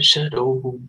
shadow.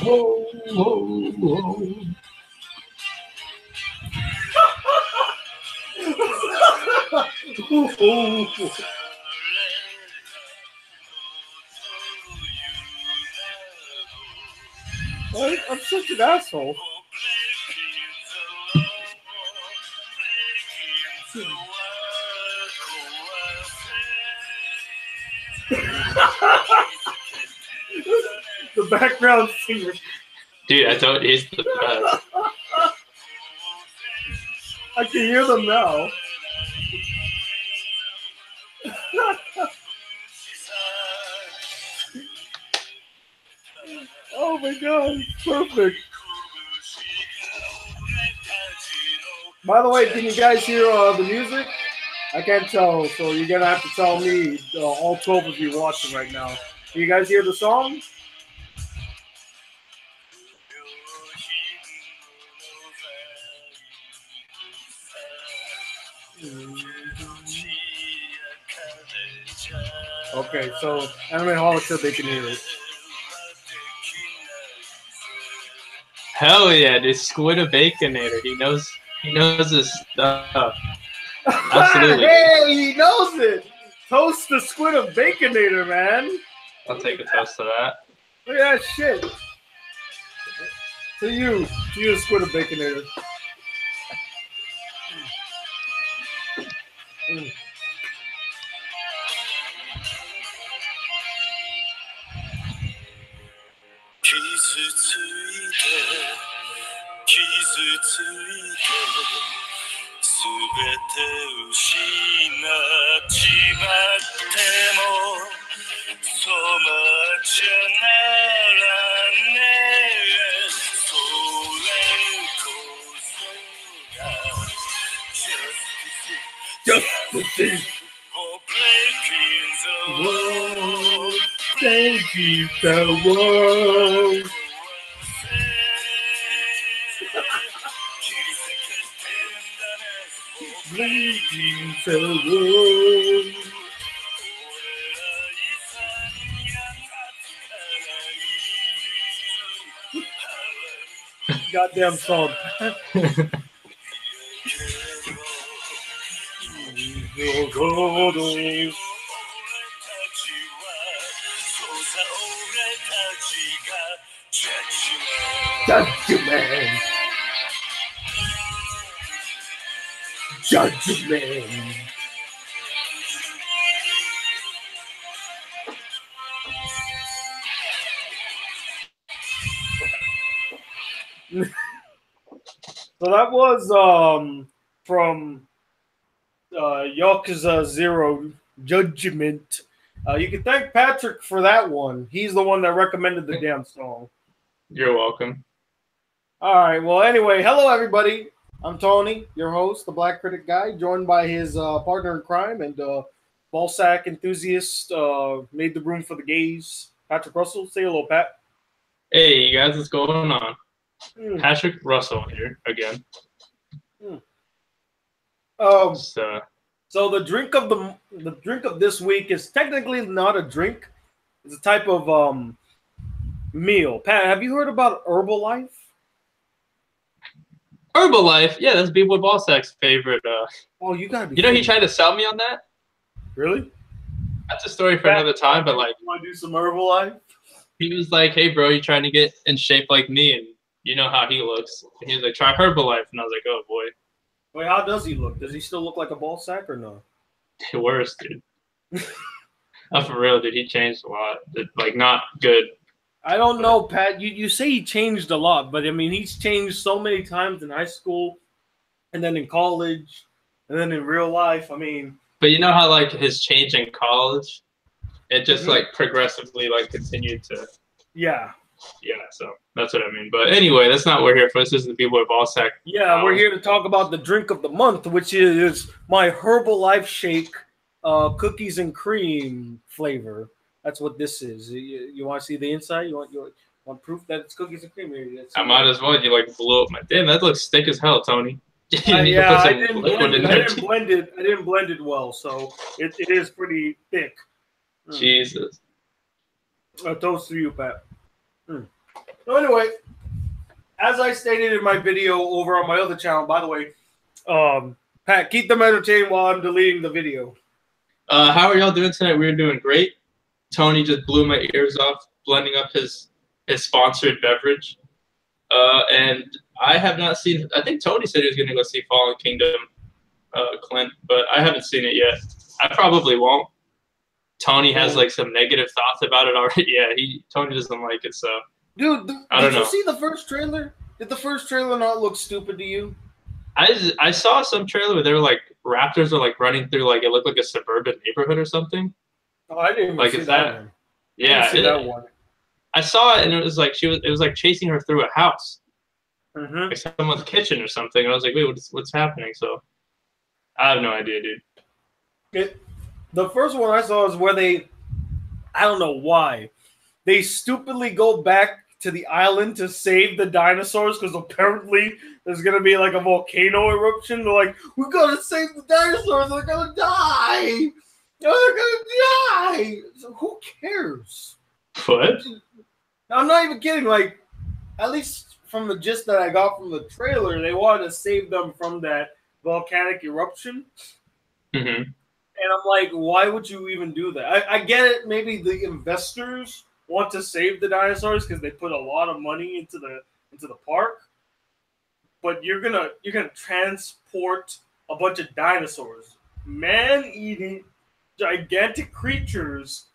Whoa, whoa, whoa. What? I'm such an asshole. The background singer. Dude, I thought he's the best. I can hear them now. Oh my god, perfect. By the way, can you guys hear the music? I can't tell, so you're gonna have to tell me, all 12 of you watching right now. Can you guys hear the song? Okay, so Anime Holic said they can hear it. Hell yeah, this Squid Baconator. He knows his stuff. Absolutely. Hey, he knows it. Toast the Squid Baconator, man. I'll take a toast to that. Look at that shit. To you, Squid Baconator. Justice for breaking the world, breaking the world. Breaking the world. Goddamn song. Judgment. Judgment. So that was from Yakuza 0 Judgment. You can thank Patrick for that one. He's the one that recommended the damn song. You're welcome. All right. Well, anyway, hello everybody. I'm Tony, your host, the Black Critic Guy, joined by his partner in crime and ballsack enthusiast, made the room for the gays, Patrick Russell. Say hello, Pat. Hey, you guys, what's going on? Patrick Russell here again. So the drink of this week is technically not a drink. It's a type of meal. Pat, have you heard about Herbalife? Herbalife, yeah, that's B-Boy Ballsack's favorite. Oh, you gotta be. You know, he tried to sell me on that. Really? That's a story for another time. But like, you want to do some Herbalife? He was like, "Hey, bro, you trying to get in shape like me?" And you know how he looks. And he was like, "Try Herbalife," and I was like, "Oh boy." Wait, how does he look? Does he still look like a ball sack or no? Worse, dude. Not for real, dude. He changed a lot. Like, not good. I don't know, Pat. You say he changed a lot, but I mean, he's changed so many times in high school, and then in college, and then in real life. I mean, but you know how like his change in college, it just like progressively like continued to. Yeah. So that's what I mean. But anyway, that's not what we're here for. This is the B-Boy Ballsack. Yeah, we're here to talk about the drink of the month, which is my Herbalife shake, cookies and cream flavor. That's what this is. You want to see the inside? You want proof that it's cookies and cream? I might as well. You like blew up my. Damn, that looks thick as hell, Tony. I didn't blend it. I didn't blend it well, so it is pretty thick. Jesus. A toast to you, Pat. So anyway, as I stated in my video over on my other channel, by the way, Pat, keep them entertained while I'm deleting the video. How are y'all doing tonight? We're doing great. Tony just blew my ears off, blending up his sponsored beverage. And I have not seen. I think Tony said he was going to go see Fallen Kingdom, Clint, but I haven't seen it yet. I probably won't. Tony has like some negative thoughts about it already. Yeah, Tony doesn't like it, so. Dude, did you see the first trailer? Did the first trailer not look stupid to you? I saw some trailer where they were like raptors are like running through like it looked like a suburban neighborhood or something. Oh, I didn't even see that one. Yeah, that one. I saw it and it was like it was like chasing her through a house, like someone's kitchen or something. And I was like, wait, what's happening? So I have no idea, dude. The first one I saw is where I don't know why, they stupidly go back to the island to save the dinosaurs because apparently there's going to be like a volcano eruption. They're like, we got to save the dinosaurs. They're going to die. They're going to die. So who cares? What? I'm not even kidding. Like, at least from the gist that I got from the trailer, they wanted to save them from that volcanic eruption. Mm-hmm. And I'm like, why would you even do that? I get it. Maybe the investors want to save the dinosaurs because they put a lot of money into the park. But you're gonna transport a bunch of dinosaurs, man-eating, gigantic creatures,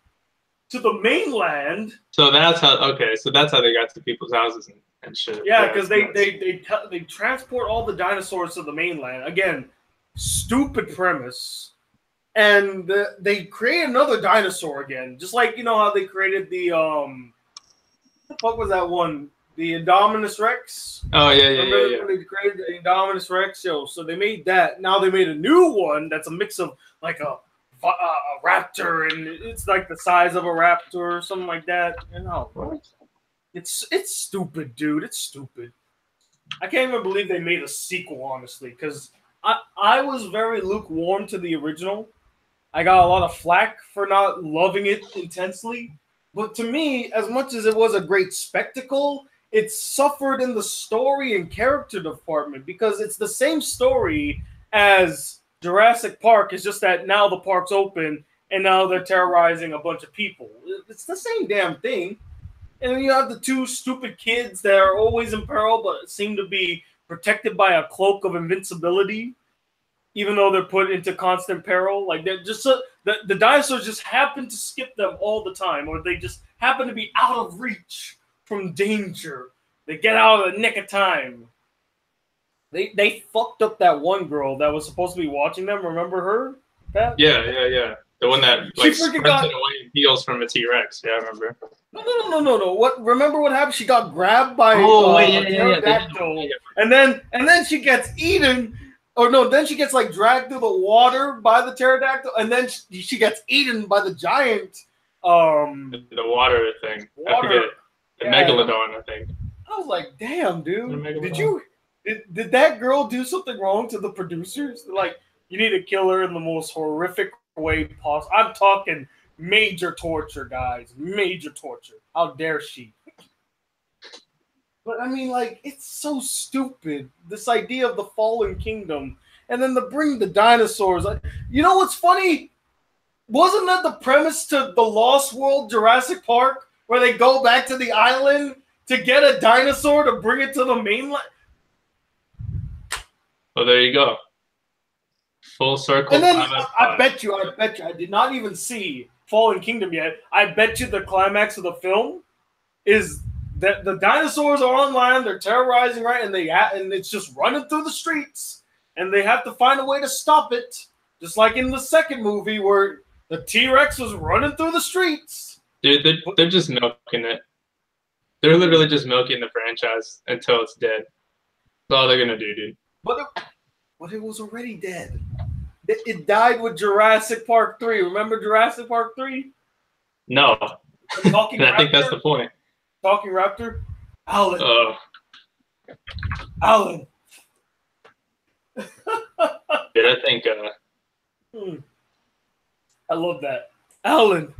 to the mainland. So that's how. Okay, so that's how they got to people's houses and shit. Yeah, because they transport all the dinosaurs to the mainland. Again, stupid premise. And they create another dinosaur again, just like you know how they created the what the fuck was that one? The Indominus Rex. Oh yeah. They created the Indominus Rex. So they made that. Now they made a new one that's a mix of like a raptor and it's like the size of a raptor or something like that. You know, it's stupid, dude. It's stupid. I can't even believe they made a sequel, honestly, because I was very lukewarm to the original. I got a lot of flack for not loving it intensely. But to me, as much as it was a great spectacle, it suffered in the story and character department because it's the same story as Jurassic Park. It's just that now the park's open and now they're terrorizing a bunch of people. It's the same damn thing. And then you have the two stupid kids that are always in peril but seem to be protected by a cloak of invincibility. Even though they're put into constant peril, like they're just the dinosaurs just happen to skip them all the time, or they just happen to be out of reach from danger. They get out of the nick of time. They fucked up that one girl that was supposed to be watching them. Remember her? Pat? Yeah. The one that like sprinted away and heals from a T-Rex. Yeah, I remember. No. What? Remember what happened? She got grabbed by a pterodactyl, and then she gets eaten. Or no, then she gets like dragged through the water by the pterodactyl, and then she gets eaten by the giant. The water thing. I forget it. The megalodon, I think. I was like, damn, dude. Did that girl do something wrong to the producers? They're like, you need to kill her in the most horrific way possible. I'm talking major torture, guys. Major torture. How dare she? But I mean, like, it's so stupid, this idea of the Fallen Kingdom. And then to bring the dinosaurs. You know what's funny? Wasn't that the premise to the Lost World Jurassic Park? Where they go back to the island to get a dinosaur to bring it to the mainland? Well, there you go. Full circle. And then I bet you, I did not even see Fallen Kingdom yet. I bet you the climax of the film is that the dinosaurs are on land, they're terrorizing, right? And and it's just running through the streets, and they have to find a way to stop it. Just like in the second movie where the T-Rex was running through the streets. Dude, they're just milking it. They're literally just milking the franchise until it's dead. That's all they're gonna do, dude. But it was already dead. It died with Jurassic Park 3. Remember Jurassic Park 3? No. Talking I think that's the point. Talking Raptor? Alan. Alan. Dude, I think I love that. Alan.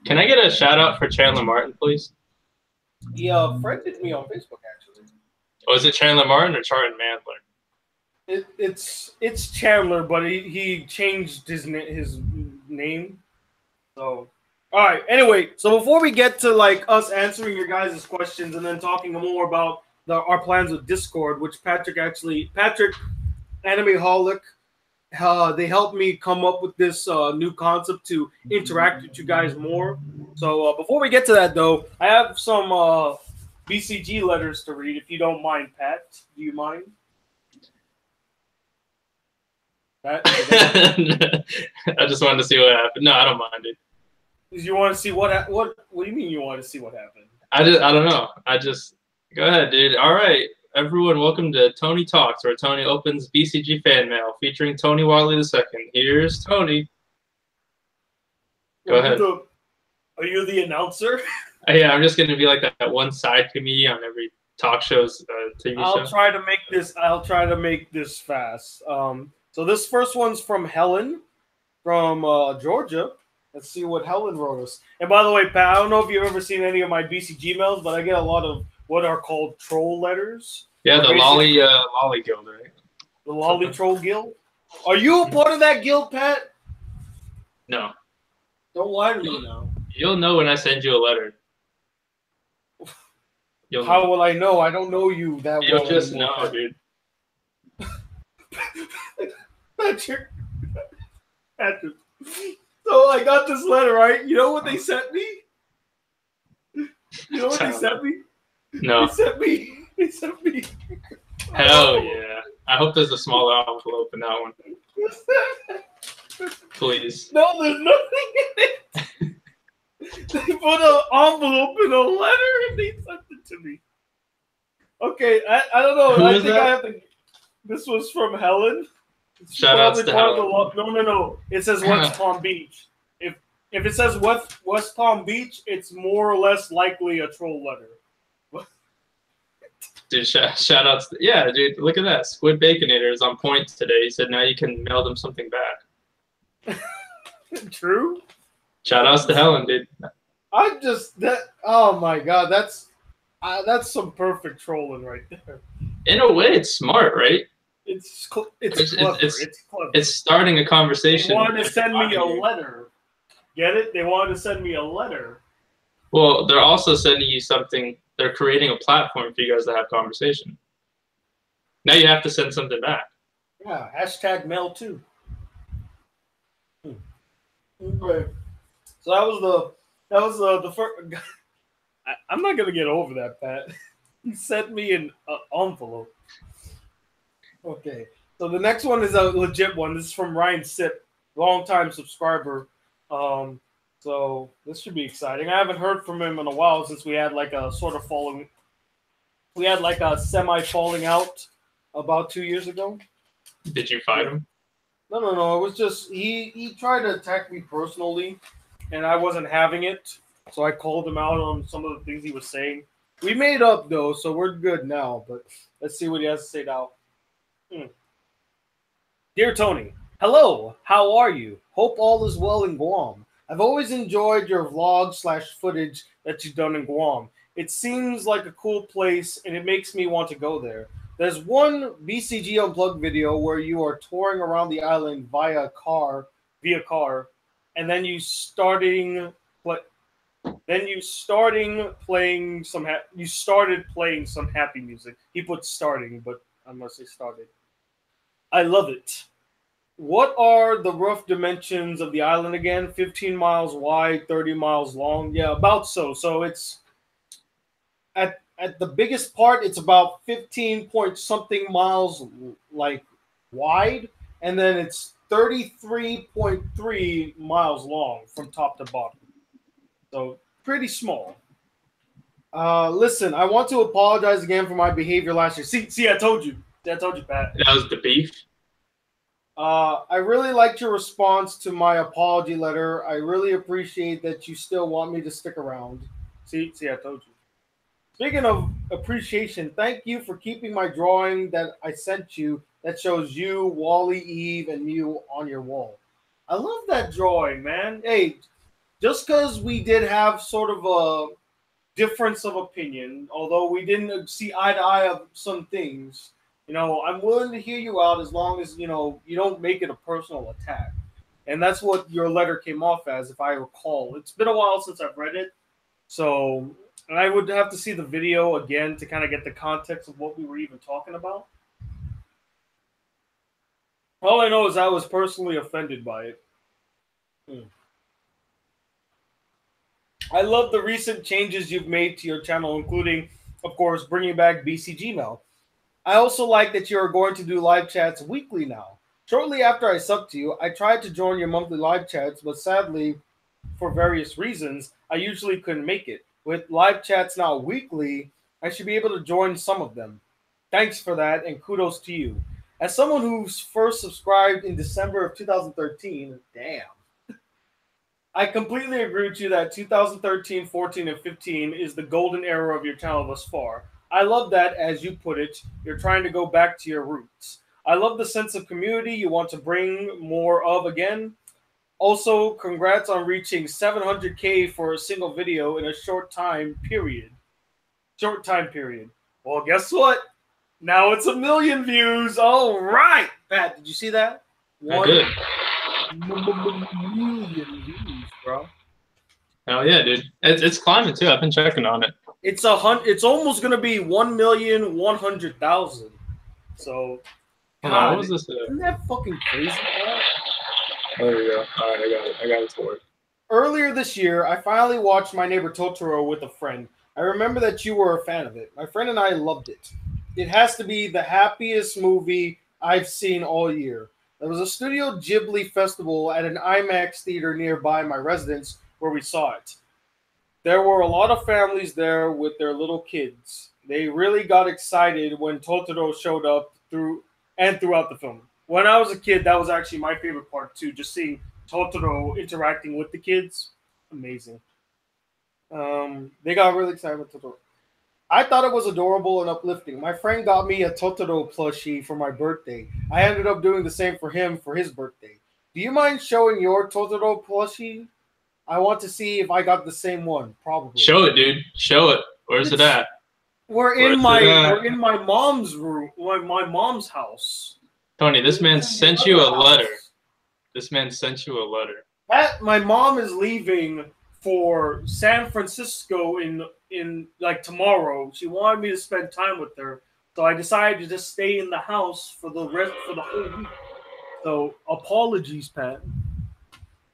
Can I get a shout out for Chandler Martin, please? He friended me on Facebook, actually. Oh, is it Chandler Martin or Charlton Mandler? It's Chandler, but he changed his name. So, all right. Anyway, so before we get to like us answering your guys' questions and then talking more about our plans with Discord, which Patrick Animeholic, they helped me come up with this new concept to interact with you guys more. So before we get to that, though, I have some BCG letters to read. If you don't mind, Pat, do you mind? I just wanted to see what happened. No, I don't mind it. You want to see what do you mean you want to see what happened? I don't know. Go ahead, dude. All right, everyone, welcome to Tony Talks, where Tony opens BCG fan mail featuring Tony Wally II. Here's Tony. Go ahead. Are you the announcer? Yeah, I'm just gonna be like that one side comedian on every talk show's TV show. I'll try to make this fast. So this first one's from Helen, from Georgia. Let's see what Helen wrote us. And by the way, Pat, I don't know if you've ever seen any of my BCGmails, but I get a lot of what are called troll letters. Yeah, the Lolly Guild, right? The Lolly Troll Guild. Are you a part of that guild, Pat? No. Don't lie to me now. You'll know when I send you a letter. How will I know? I don't know you that well. You'll just know, dude. Patrick. So I got this letter, right? You know what they sent me? You know what they sent me? No. They sent me. Hell yeah. I hope there's a smaller envelope in that one. Please. No, there's nothing in it. They put an envelope in a letter and they sent it to me. Okay, I don't know. Who I is think that? I have to. This was from Helen. Shout out to Helen. No. It says West Palm Beach. If it says West Palm Beach, it's more or less likely a troll letter. Dude, shout outs. Yeah, dude, look at that. Squid Baconator is on point today. He said now you can mail them something back. True. Shout outs to Helen, dude. Oh my god, that's some perfect trolling right there. In a way, it's smart, right? It's clever. It's clever. It's starting a conversation. They wanted to send me a letter. Get it? They wanted to send me a letter. Well, they're also sending you something. They're creating a platform for you guys to have conversation. Now you have to send something back. Yeah, hashtag mail too. Okay. So that was the first. I'm not gonna get over that, Pat. He sent me an envelope. Okay, so the next one is a legit one. This is from Ryan Sip, longtime subscriber. So this should be exciting. I haven't heard from him in a while since we had like a sort of falling. We had like a semi falling out about 2 years ago. Did you fight him? No. It was just he tried to attack me personally, and I wasn't having it. So I called him out on some of the things he was saying. We made up though, so we're good now. But let's see what he has to say now. Dear Tony, hello. How are you? Hope all is well in Guam. I've always enjoyed your vlog/footage that you've done in Guam. It seems like a cool place, and it makes me want to go there. There's one BCG Unplugged video where you are touring around the island via car, and then you started playing some happy music. He put starting, but I must say started. I love it. What are the rough dimensions of the island again? 15 miles wide, 30 miles long. Yeah, about so. So it's at the biggest part, it's about 15 point something miles like wide, and then it's 33.3 miles long from top to bottom. So pretty small. Listen, I want to apologize again for my behavior last year. See, I told you. I told you, Pat. That was the beef. I really liked your response to my apology letter. I really appreciate that you still want me to stick around. See, I told you. Speaking of appreciation, thank you for keeping my drawing that I sent you that shows you, Wally, Eve, and Mew on your wall. I love that drawing, man. Hey, just because we did have sort of a difference of opinion, although we didn't see eye to eye of some things, I'm willing to hear you out as long as, you don't make it a personal attack. And that's what your letter came off as, if I recall. It's been a while since I've read it. So, and I would have to see the video again to kind of get the context of what we were even talking about. All I know is I was personally offended by it. I love the recent changes you've made to your channel, including, of course, bringing back BCGmail. I also like that you are going to do live chats weekly now. Shortly after I subbed to you, I tried to join your monthly live chats, but sadly, for various reasons, I usually couldn't make it. With live chats now weekly, I should be able to join some of them. Thanks for that, and kudos to you. As someone who's first subscribed in December of 2013, damn. I completely agree with you that 2013, 14, and 15 is the golden era of your channel thus far. I love that, as you put it, you're trying to go back to your roots. I love the sense of community you want to bring more of again. Also, congrats on reaching 700K for a single video in a short time period. Well, guess what? Now it's 1 million views. All right. Pat, did you see that? I did. 1 million views, bro. Hell yeah, dude. It's climbing too. I've been checking on it. It's almost gonna be 1,100,000. So, God, what was this? Isn't that fucking crazy, bro? There we go. All right, I got it to work. Earlier this year, I finally watched My Neighbor Totoro with a friend. I remember that you were a fan of it. My friend and I loved it. It has to be the happiest movie I've seen all year. There was a Studio Ghibli festival at an IMAX theater nearby my residence where we saw it. There were a lot of families there with their little kids. They really got excited when Totoro showed up throughout the film. When I was a kid, that was actually my favorite part too, just seeing Totoro interacting with the kids. Amazing. They got really excited with Totoro. I thought it was adorable and uplifting. My friend got me a Totoro plushie for my birthday. I ended up doing the same for him for his birthday. Do you mind showing your Totoro plushie? I want to see if I got the same one. Probably. Show it, dude. Show it. Where's it at? We're in my mom's room, my mom's house. Tony, this man sent you a letter. This man sent you a letter. My mom is leaving for San Francisco in like tomorrow. She wanted me to spend time with her, so I decided to just stay in the house for the whole week. So apologies, Pat.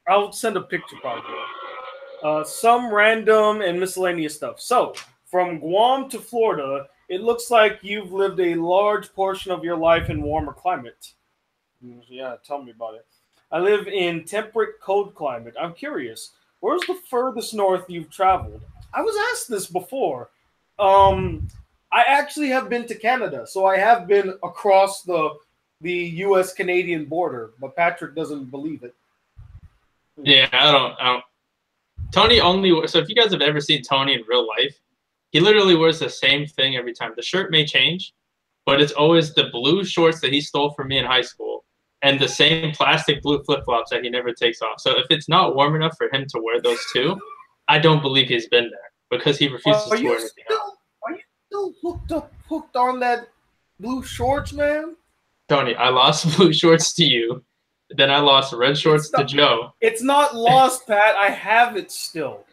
I'll send a picture probably. Some random and miscellaneous stuff. So from Guam to Florida, it looks like you've lived a large portion of your life in warmer climate. Yeah, tell me about it. I live in temperate, cold climate. I'm curious, where's the furthest north you've traveled? I was asked this before. I actually have been to Canada, so I have been across the U.S.-Canadian border, but Patrick doesn't believe it. Yeah, I don't. Tony only. So if you guys have ever seen Tony in real life, he literally wears the same thing every time. The shirt may change, but it's always the blue shorts that he stole from me in high school and the same plastic blue flip-flops that he never takes off. So if it's not warm enough for him to wear those two, I don't believe he's been there because he refuses to wear anything else. Are you still hooked on that blue shorts, man? Tony, I lost blue shorts to you. Then I lost red shorts to Joe. It's not lost, Pat. I have it still.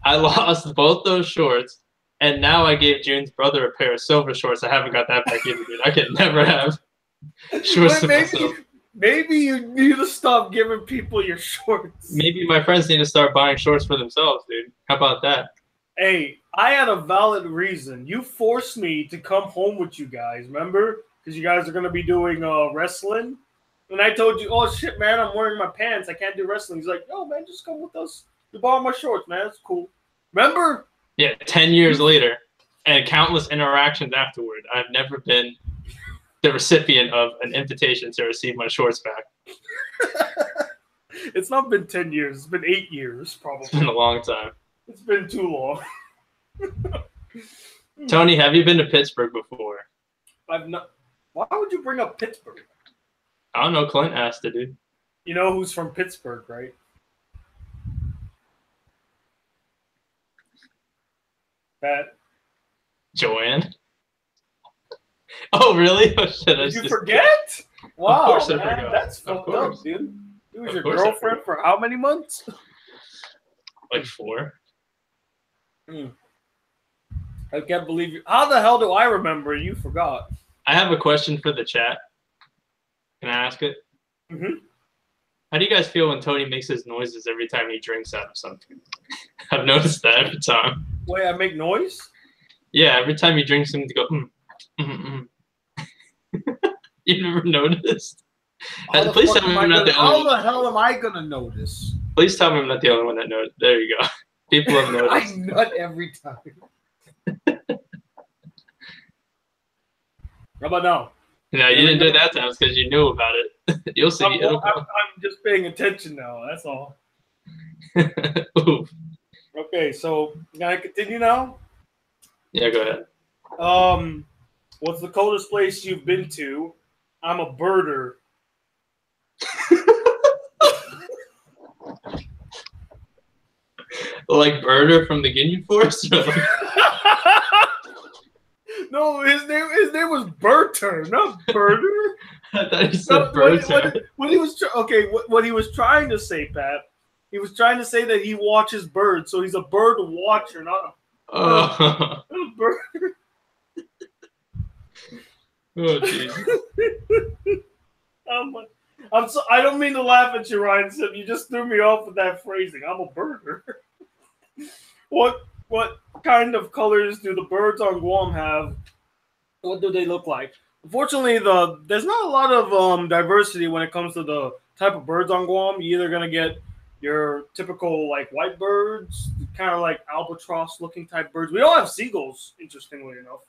I lost both those shorts, and now I gave June's brother a pair of silver shorts. I haven't got that back either, dude. I can never have shorts to myself. Maybe you need to stop giving people your shorts. Maybe my friends need to start buying shorts for themselves, dude. How about that? Hey, I had a valid reason. You forced me to come home with you guys, remember? Because you guys are going to be doing wrestling. And I told you, oh, shit, man, I'm wearing my pants. I can't do wrestling. He's like, no, man, just come with us. You borrow my shorts, man. It's cool. Remember? Yeah, 10 years later and countless interactions afterward, I've never been the recipient of an invitation to receive my shorts back. It's not been 10 years. It's been 8 years, probably. It's been a long time. It's been too long. Tony, have you been to Pittsburgh before? I've not. Why would you bring up Pittsburgh? I don't know. Clint asked it, dude. You know who's from Pittsburgh, right? Pat. Joanne? Oh, really? Oh, shit, Did you forget? Wow, of course man, I forgot. that's fucked up, dude. He was Of your course I girlfriend for how many months? Like 4. I can't believe you. How the hell do I remember? You forgot. I have a question for the chat. Can I ask it? Mm-hmm. How do you guys feel when Tony makes his noises every time he drinks out of something? I've noticed that every time. Wait, I make noise? Yeah, every time he drinks something to go, You've never noticed? Please tell me I'm not the only one. How the hell am I going to notice? Please tell me I'm not the only one that knows. There you go. People have noticed. I nut every time. How about now? No, you didn't do it that time because you knew about it. You'll see. I'm just paying attention now. That's all. Oof. Okay, so can I continue now? Yeah, go ahead. What's the coldest place you've been to? I'm a birder. Like Birder from the Ginyu Force? No, his name was Berter, not Birder. I thought he said Berter. What he was trying to say, Pat. He was trying to say that he watches birds, so he's a bird watcher, not a bird. Oh, jeez. I don't mean to laugh at you, Ryan. So you just threw me off with that phrasing. I'm a birder. What kind of colors do the birds on Guam have? What do they look like? Unfortunately, there's not a lot of diversity when it comes to the type of birds on Guam. You're either gonna get your typical like white birds, kind of like albatross-looking type birds. We don't have seagulls, interestingly enough.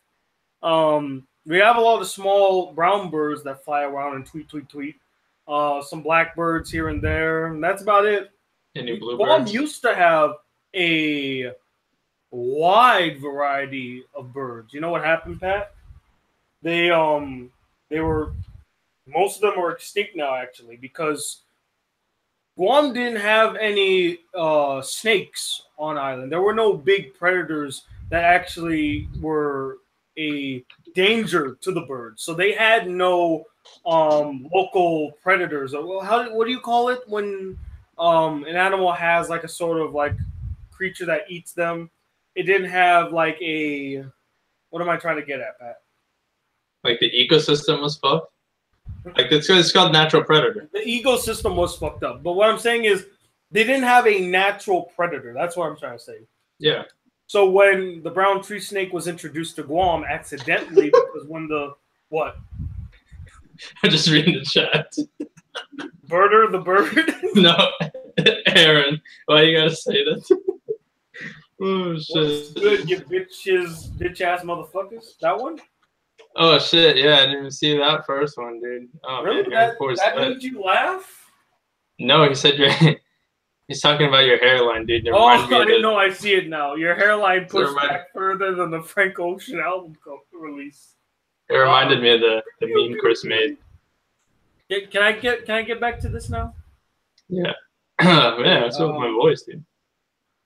We have a lot of small brown birds that fly around and tweet, tweet, tweet. Some blackbirds here and there, and that's about it. Any bluebirds? Guam used to have a wide variety of birds. You know what happened, Pat? They were, most of them are extinct now, actually, because Guam didn't have any snakes on island. There were no big predators that actually were a danger to the birds. So they had no local predators. Well, what do you call it when an animal has like a sort of like creature that eats them? It didn't have like a, what am I trying to get at, Pat? Like the ecosystem was fucked? Like it's called natural predator. The ecosystem was fucked up. But what I'm saying is they didn't have a natural predator. That's what I'm trying to say. Yeah. So when the brown tree snake was introduced to Guam accidentally, because when the what? I'm just reading the chat. Birder the bird? No, Aaron. Why you gotta say that? Oh shit! What's good, you bitch ass motherfuckers? That one? Oh shit! Yeah, I didn't even see that first one, dude. Oh, really? Man, that made you laugh? No, he said you're. He's talking about your hairline, dude. Oh, I didn't know. I see it now. Your hairline pushed back further than the Frank Ocean album release. It reminded me of the meme Chris made. Can I get back to this now? Yeah. Yeah, what's up with my voice, dude?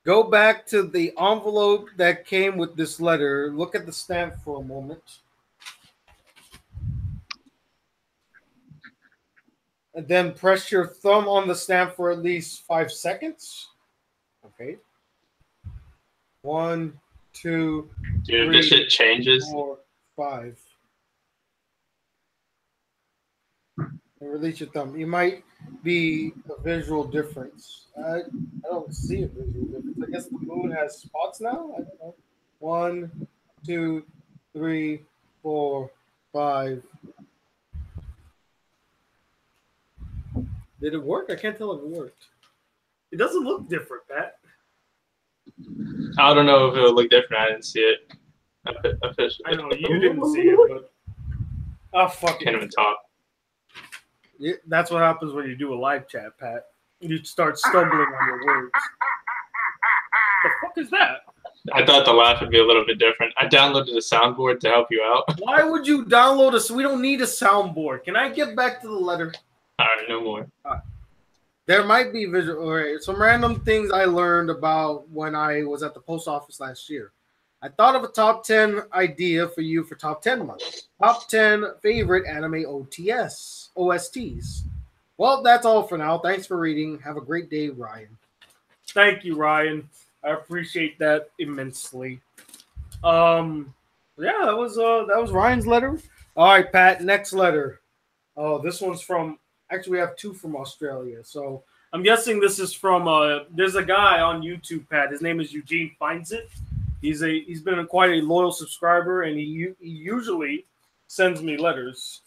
Go back to the envelope that came with this letter. Look at the stamp for a moment. And then press your thumb on the stamp for at least 5 seconds. Okay. 1, 2, Dude, 3, this shit changes. 4, 5. Release your thumb. You might be a visual difference. I don't see a visual difference. I guess the moon has spots now. I don't know. 1, 2, 3, 4, 5. Did it work? I can't tell if it worked. It doesn't look different, Pat. I don't know if it would look different. I didn't see it officially. I know you didn't see it, but oh fuck Can't it. even talk. That's what happens when you do a live chat, Pat. You start stumbling on your words. The fuck is that? I thought the laugh would be a little bit different. I downloaded a soundboard to help you out. Why would you download us? We don't need a soundboard. Can I get back to the letter? All right, no more. There might be visual. All right, some random things I learned about when I was at the post office last year. I thought of a top 10 idea for you for top 10 months. Top 10 favorite anime OSTs. Well, that's all for now. Thanks for reading. Have a great day, Ryan. Thank you, Ryan. I appreciate that immensely. Yeah, that was Ryan's letter. All right, Pat, next letter. Oh, this one's from, actually we have 2 from Australia. So I'm guessing this is from there's a guy on YouTube, Pat. His name is Eugene Finds It. He's been quite a loyal subscriber, and he usually sends me letters,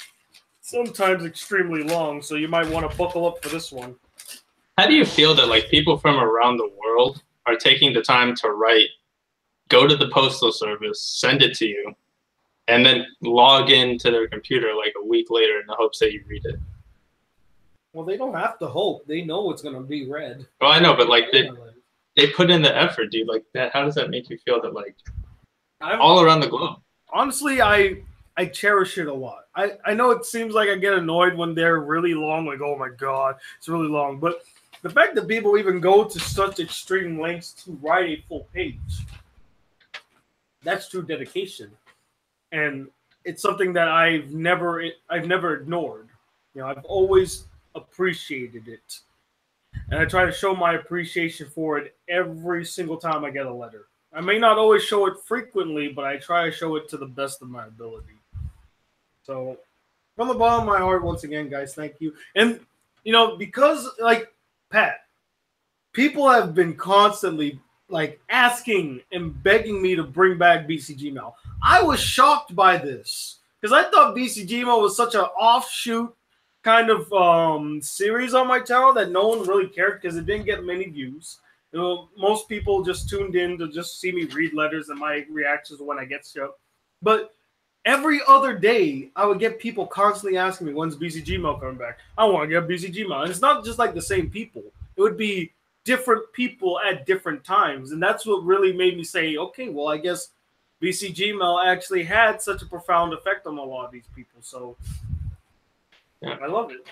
sometimes extremely long. So you might want to buckle up for this one. How do you feel that like people from around the world are taking the time to write, go to the postal service, send it to you, and then log into their computer like a week later in the hopes that you read it? Well, they don't have to hope. They know it's going to be read. Well, I know, but like they put in the effort, dude. Like that, how does that make you feel that like all around the globe? Honestly, I cherish it a lot. I know it seems like I get annoyed when they're really long, like, oh my God, it's really long. But the fact that people even go to such extreme lengths to write a full page, that's true dedication. And it's something that I've never ignored. You know, I've always appreciated it. And I try to show my appreciation for it every single time I get a letter. I may not always show it frequently, but I try to show it to the best of my ability. So, from the bottom of my heart, once again, guys, thank you. And, you know, because, like, Pat, people have been constantly, like, asking and begging me to bring back BCGmail. I was shocked by this because I thought BCGmail was such an offshoot kind of series on my channel that no one really cared because it didn't get many views. You know, most people just tuned in to just see me read letters and my reactions when I get show. But every other day, I would get people constantly asking me, when's BCGmail coming back? I want to get BCGmail. And it's not just like the same people. It would be different people at different times. And that's what really made me say, okay, well, I guess BCGmail actually had such a profound effect on a lot of these people. So yeah, I love it.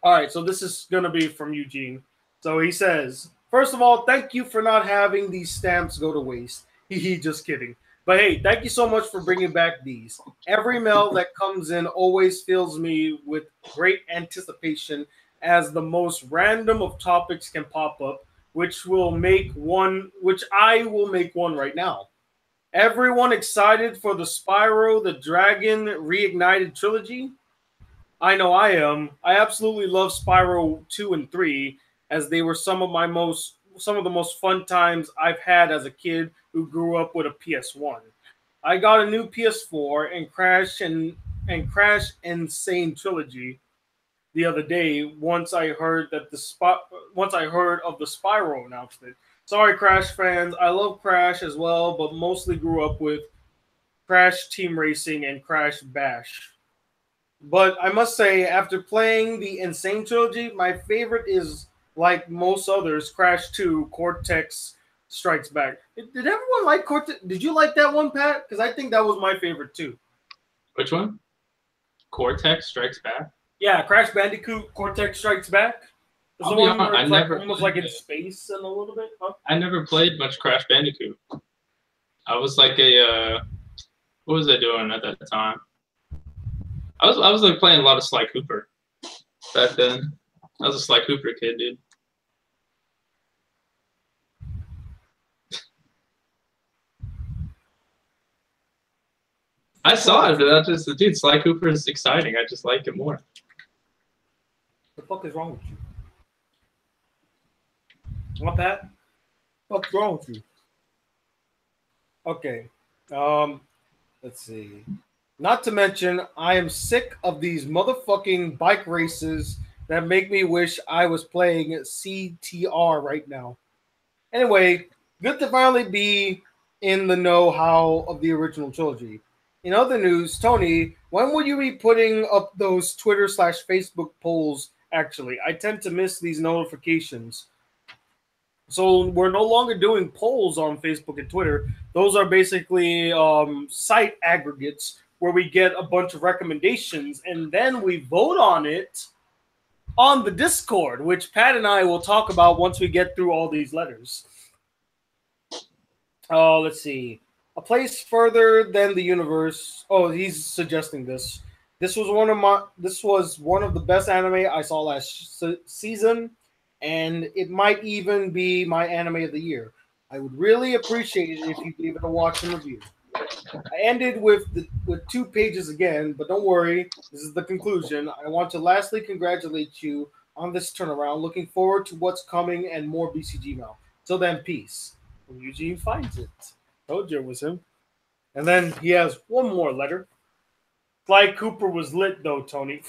All right, so this is going to be from Eugene. So he says, first of all, thank you for not having these stamps go to waste. Just kidding. But hey, thank you so much for bringing back these. Every mail that comes in always fills me with great anticipation as the most random of topics can pop up, which I will make one right now. Everyone excited for the Spyro the Dragon Reignited trilogy? I know I am. I absolutely love Spyro 2 and 3 as they were some of the most fun times I've had as a kid who grew up with a PS1. I got a new PS4 and Crash Insane trilogy the other day once I heard of the Spyro announcement. Sorry, Crash fans. I love Crash as well, but mostly grew up with Crash Team Racing and Crash Bash. But I must say, after playing the Insane trilogy, my favorite is, like most others, Crash 2 Cortex Strikes Back. Did everyone like Cortex? Did you like that one, Pat? Because I think that was my favorite too. Which one? Cortex Strikes Back? Yeah, Crash Bandicoot Cortex Strikes Back. I'll be honest, I never almost like in space and a little bit. Huh? I never played much Crash Bandicoot. I was like what was I doing at that time? I was like playing a lot of Sly Cooper back then. I was a Sly Cooper kid, dude. I saw it, but dude, Sly Cooper is exciting. I just like it more. fuck is wrong with you? Not that. What's wrong with you? Okay. Let's see. Not to mention, I am sick of these motherfucking bike races that make me wish I was playing CTR right now. Anyway, good to finally be in the know-how of the original trilogy. In other news, Tony, when will you be putting up those Twitter/Facebook polls? Actually, I tend to miss these notifications. So we're no longer doing polls on Facebook and Twitter. Those are basically site aggregates where we get a bunch of recommendations and then we vote on it on the Discord, which Pat and I will talk about once we get through all these letters. Let's see. A place further than the universe. Oh, he's suggesting this. This was one of the best anime I saw last season, and it might even be my anime of the year. I would really appreciate it if you gave it a watch and review. I ended with 2 pages again, but don't worry, this is the conclusion. I want to lastly congratulate you on this turnaround. Looking forward to what's coming and more BCGmail. Till then, peace. When Eugene finds it. Told you it was him. And then he has one more letter. Clyde Cooper was lit though, Tony.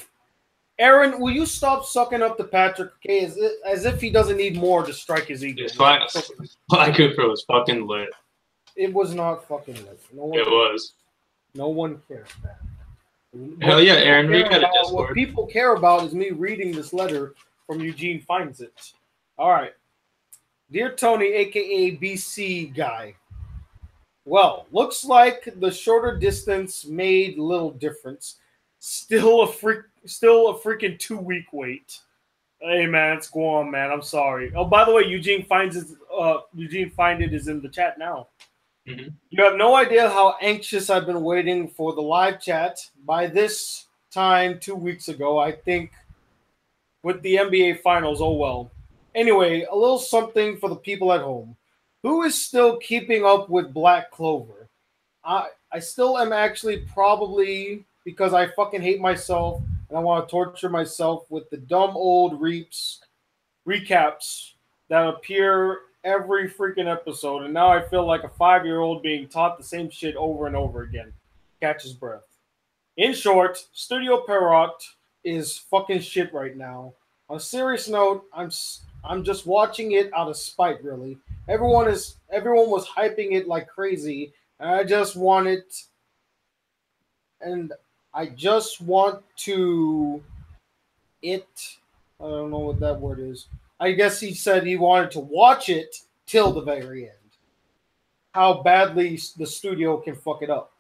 Aaron, will you stop sucking up to Patrick? Okay, as if he doesn't need more to strike his ego. Clyde Cooper was fucking lit. It was not fucking lit. It was. No one cares, man. Hell yeah, Aaron. We got a Discord. What people care about is me reading this letter from Eugene Finds It. All right. Dear Tony, a.k.a. BC guy. Well, looks like the shorter distance made little difference. Still a freaking 2-week wait. Hey man, it's go on, man. I'm sorry. Oh, by the way, Eugene Find It is in the chat now. Mm-hmm. You have no idea how anxious I've been waiting for the live chat. By this time, 2 weeks ago, I think, with the NBA Finals. Oh well. Anyway, a little something for the people at home. Who is still keeping up with Black Clover? I still am, actually, probably because I fucking hate myself and I want to torture myself with the dumb old recaps that appear every freaking episode. And now I feel like a 5-year-old being taught the same shit over and over again. Catch his breath. In short, Studio Perrot is fucking shit right now. On a serious note, I'm just watching it out of spite, really. Everyone was hyping it like crazy, and I just want to I don't know what that word is. I guess he said he wanted to watch it till the very end. How badly the studio can fuck it up.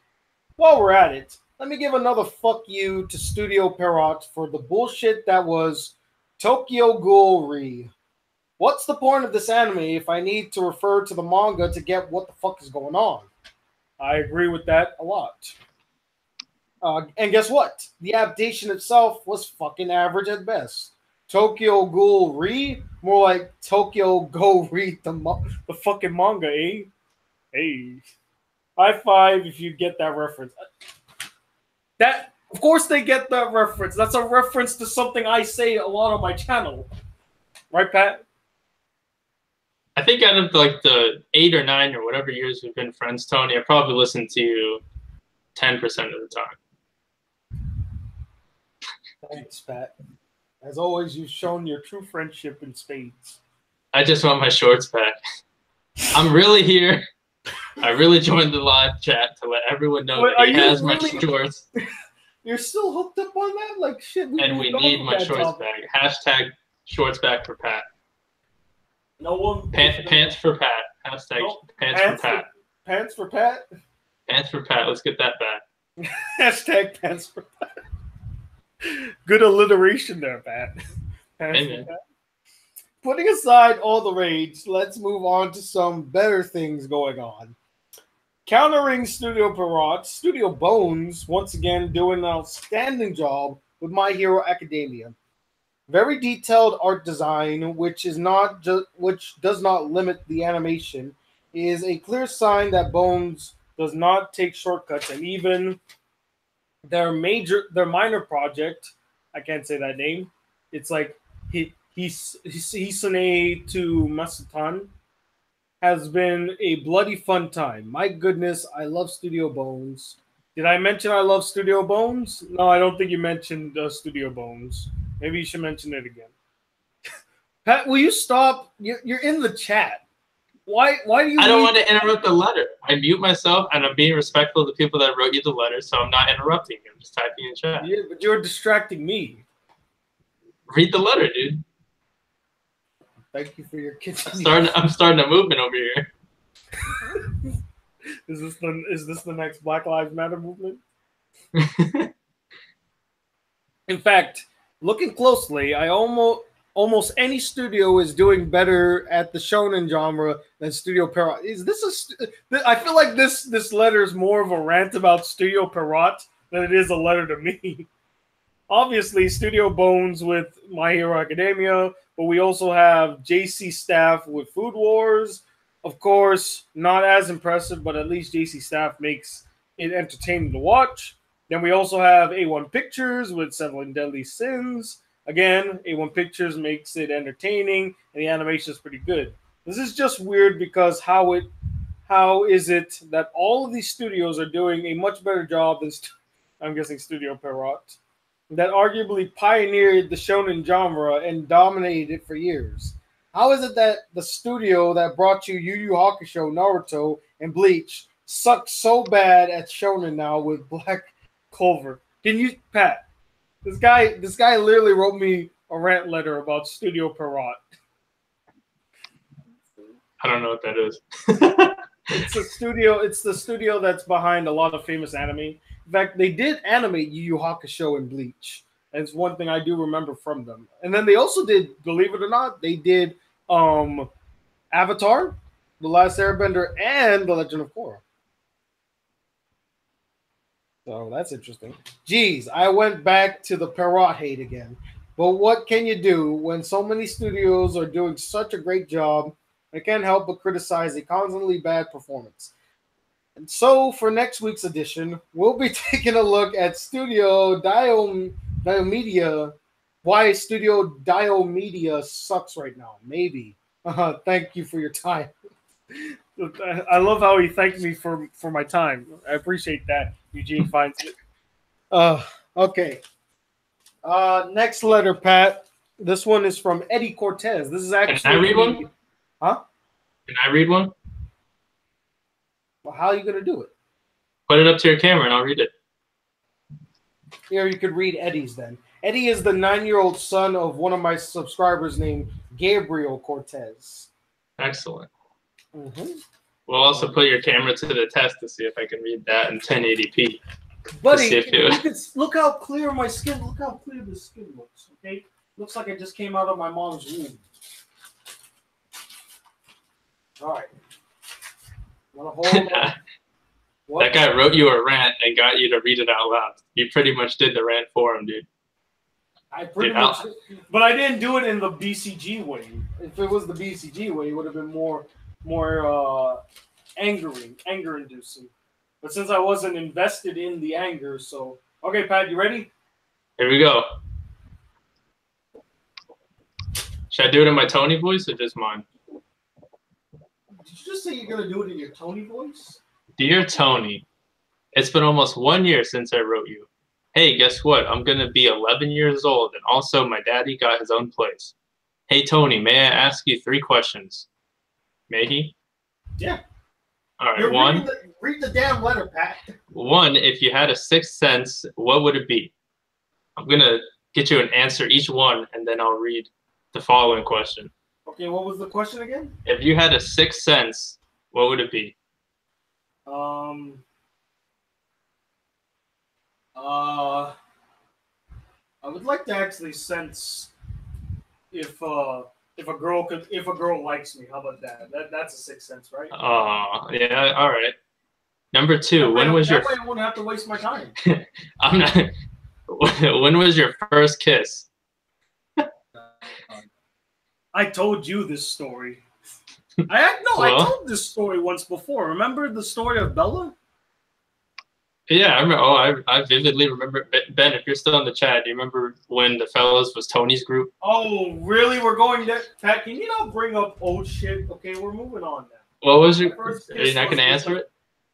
While we're at it, let me give another fuck you to Studio Perrot for the bullshit that was Tokyo Ghoul Re. What's the point of this anime if I need to refer to the manga to get what the fuck is going on? I agree with that a lot. And guess what? The adaptation itself was fucking average at best. Tokyo Ghoul Re? More like Tokyo Go Read the fucking manga, eh? Hey. High five if you get that reference. Of course they get that reference. That's a reference to something I say a lot on my channel. Right, Pat? I think out of like the 8 or 9 or whatever years we've been friends, Tony, I probably listened to you 10% of the time. Thanks, Pat. As always, you've shown your true friendship in spades. I just want my shorts back. I'm really here. I really joined the live chat to let everyone know that he has my shorts. You're still hooked up on that? Like shit. And we need my shorts back. Hashtag shorts back for Pat. No one. Pants for Pat. Hashtag pants for Pat. Pants for Pat? Pants for Pat. Let's get that back. Hashtag pants for Pat. Good alliteration there, Pat. Pants for Pat. Putting aside all the rage, let's move on to some better things going on. Countering Studio Perrot, Studio Bones once again doing an outstanding job with My Hero Academia. Very detailed art design, which does not limit the animation, is a clear sign that Bones does not take shortcuts, and even their minor project, I can't say that name. It's like Hisane to Masatan has been a bloody fun time. My goodness, I love Studio Bones. Did I mention I love Studio Bones? No, I don't think you mentioned Studio Bones. Maybe you should mention it again. Pat, will you stop? You're in the chat. Why do you? I don't want to interrupt the letter. I mute myself, and I'm being respectful of the people that wrote you the letter, so I'm not interrupting you. I'm just typing in chat. Yeah, but you're distracting me. Read the letter, dude. Thank you for your kitchen. I'm starting a movement over here. Is this the next Black Lives Matter movement? In fact, looking closely, almost any studio is doing better at the shonen genre than Studio Pierrot. Is this I feel like this letter is more of a rant about Studio Pierrot than it is a letter to me. Obviously, Studio Bones with My Hero Academia, but we also have JC Staff with Food Wars. Of course, not as impressive, but at least JC Staff makes it entertaining to watch. Then we also have A1 Pictures with Seven Deadly Sins. Again, A1 Pictures makes it entertaining, and the animation is pretty good. This is just weird because how is it that all of these studios are doing a much better job than I'm guessing Studio Pierrot, that arguably pioneered the shonen genre and dominated it for years? How is it that the studio that brought you Yu Yu Hakusho, Naruto, and Bleach sucks so bad at shonen now with Black Clover? Can you, Pat? This guy literally wrote me a rant letter about Studio Pierrot. I don't know what that is. It's the studio that's behind a lot of famous anime. In fact, they did animate Yu Yu Hakusho and Bleach. And it's one thing I do remember from them. And then they also did, believe it or not, they did Avatar, The Last Airbender, and The Legend of Korra. So that's interesting. Geez, I went back to the Pierrot hate again. But what can you do when so many studios are doing such a great job? I can't help but criticize a constantly bad performance. And so for next week's edition, we'll be taking a look at Studio Diomedia. Why Studio Diomedia sucks right now. Maybe. Thank you for your time. I love how he thanked me for my time. I appreciate that. Eugene finds it. Okay. Next letter, Pat. This one is from Eddie Cortez. This is actually. Can I read one? Huh? Can I read one? Well, how are you gonna do it? Put it up to your camera and I'll read it. Here, you could read Eddie's then. Eddie is the 9-year-old son of one of my subscribers named Gabriel Cortez. Excellent. Mm-hmm. We'll also put your camera to the test to see if I can read that in 1080p. Buddy, look how clear my skin. Look how clear the skin looks. Okay, looks like I just came out of my mom's womb. All right. That guy wrote you a rant and got you to read it out loud. You pretty much did the rant for him, dude. I pretty much, but I didn't do it in the BCG way. If it was the BCG way, it would have been more anger-inducing. But since I wasn't invested in the anger, so okay, Pat, you ready? Here we go. Should I do it in my Tony voice or just mine? Did you just say you're gonna do it in your Tony voice? Dear Tony, it's been almost 1 year since I wrote you. Hey, guess what? I'm gonna be 11 years old, and also my daddy got his own place. Hey, Tony, may I ask you 3 questions? May he? Yeah. All right. Read the damn letter, Pat. 1, if you had a sixth sense, what would it be? I'm gonna get you an answer each one, and then I'll read the following question. Okay, what was the question again? If you had a sixth sense, what would it be? I would like to actually sense if a girl likes me. How about that? That's a sixth sense, right? Oh, yeah. All right. Number 2. When was your? That way I wouldn't have to waste my time. I'm not. When was your first kiss? I told you this story. I told this story once before. Remember the story of Bella? Yeah, I remember. Oh, I vividly remember. Ben, if you're still in the chat, do you remember when the fellas was Tony's group? Oh, really? We're going there? Pat, can you not bring up old shit? Okay, we're moving on now. What was your? Are you not gonna answer it?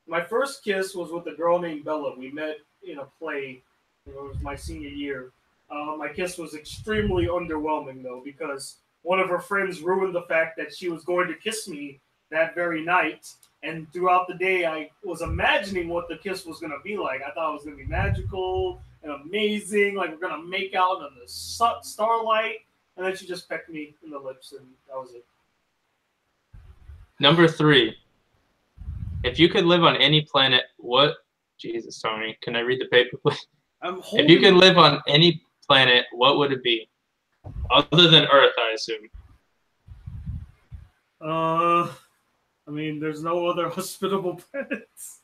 My first kiss was with a girl named Bella. We met in a play. It was my senior year. My kiss was extremely underwhelming, though, because one of her friends ruined the fact that she was going to kiss me that very night. And throughout the day, I was imagining what the kiss was going to be like. I thought it was going to be magical and amazing. Like, we're going to make out in the starlight. And then she just pecked me in the lips, and that was it. Number 3. If you could live on any planet, what? Jesus, Tony, can I read the paper, please? If you could live on any planet, what would it be? Other than Earth, I assume. I mean, there's no other hospitable planets.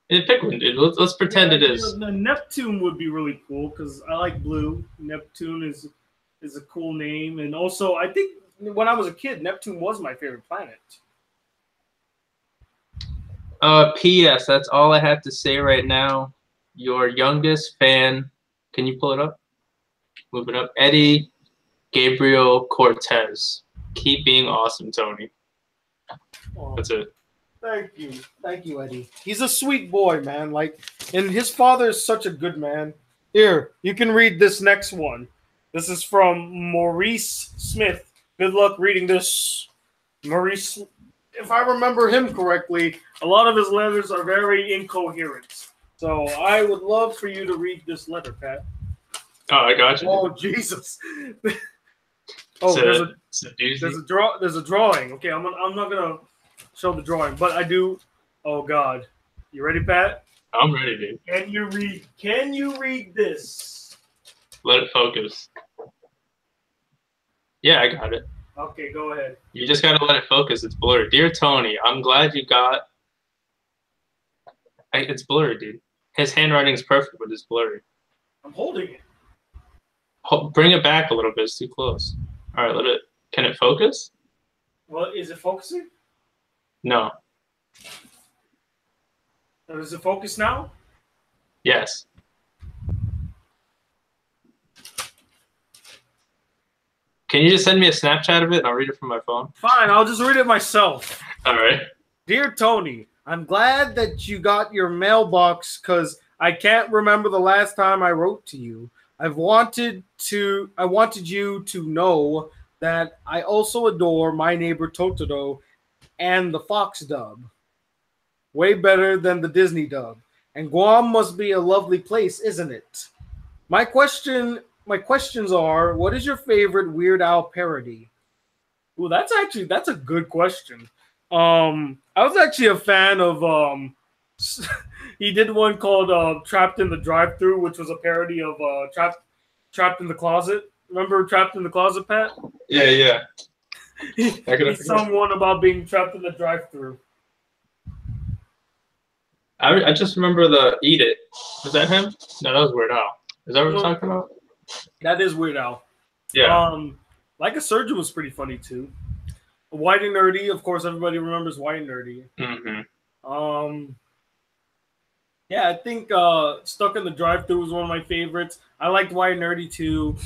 Pick one, dude. Let's pretend it is. Neptune would be really cool because I like blue. Neptune is a cool name, and also I think when I was a kid, Neptune was my favorite planet. P.S. That's all I have to say right now. Your youngest fan, can you pull it up? Move it up. Eddie Gabriel Cortez. Keep being awesome, Tony. Oh, that's it. Thank you, Eddie. He's a sweet boy, man. Like, and his father is such a good man. Here, you can read this next one. This is from Maurice Smith. Good luck reading this, Maurice. If I remember him correctly, a lot of his letters are very incoherent. So I would love for you to read this letter, Pat. Oh, I got you. Oh, Jesus. Oh, there's a drawing. Okay, I'm not gonna show the drawing, but I do. Oh God, you ready, Pat? I'm ready, dude. Can you read this? Let it focus. Yeah, I got it. Okay, go ahead. You just gotta let it focus. It's blurry. Dear Tony, I'm glad you got. It's blurry, dude. His handwriting's perfect, but it's blurry. I'm holding it. Bring it back a little bit. It's too close. All right, let it. Can it focus? Well, is it focusing? No. Does it focus now? Yes. Can you just send me a Snapchat of it and I'll read it from my phone? Fine, I'll just read it myself. All right. Dear Tony, I'm glad that you got your mailbox because I can't remember the last time I wrote to you. I wanted you to know that I also adore My Neighbor Totoro and the Fox dub. Way better than the Disney dub. And Guam must be a lovely place, isn't it? My questions are, what is your favorite Weird Al parody? Ooh, that's a good question. I was actually a fan of he did one called Trapped in the Drive-Thru, which was a parody of Trapped in the Closet. Remember Trapped in the Closet, Pat? Yeah. He sung one about being trapped in the drive-thru. I just remember the Eat It. Was that him? No, that was Weird Al. Is that what we're talking about? That is Weird Al. Yeah. Like a Surgeon was pretty funny too. White and Nerdy, of course, everybody remembers White and Nerdy. Mm-hmm. Yeah, I think Stuck in the Drive-Thru was one of my favorites. I liked White and Nerdy too.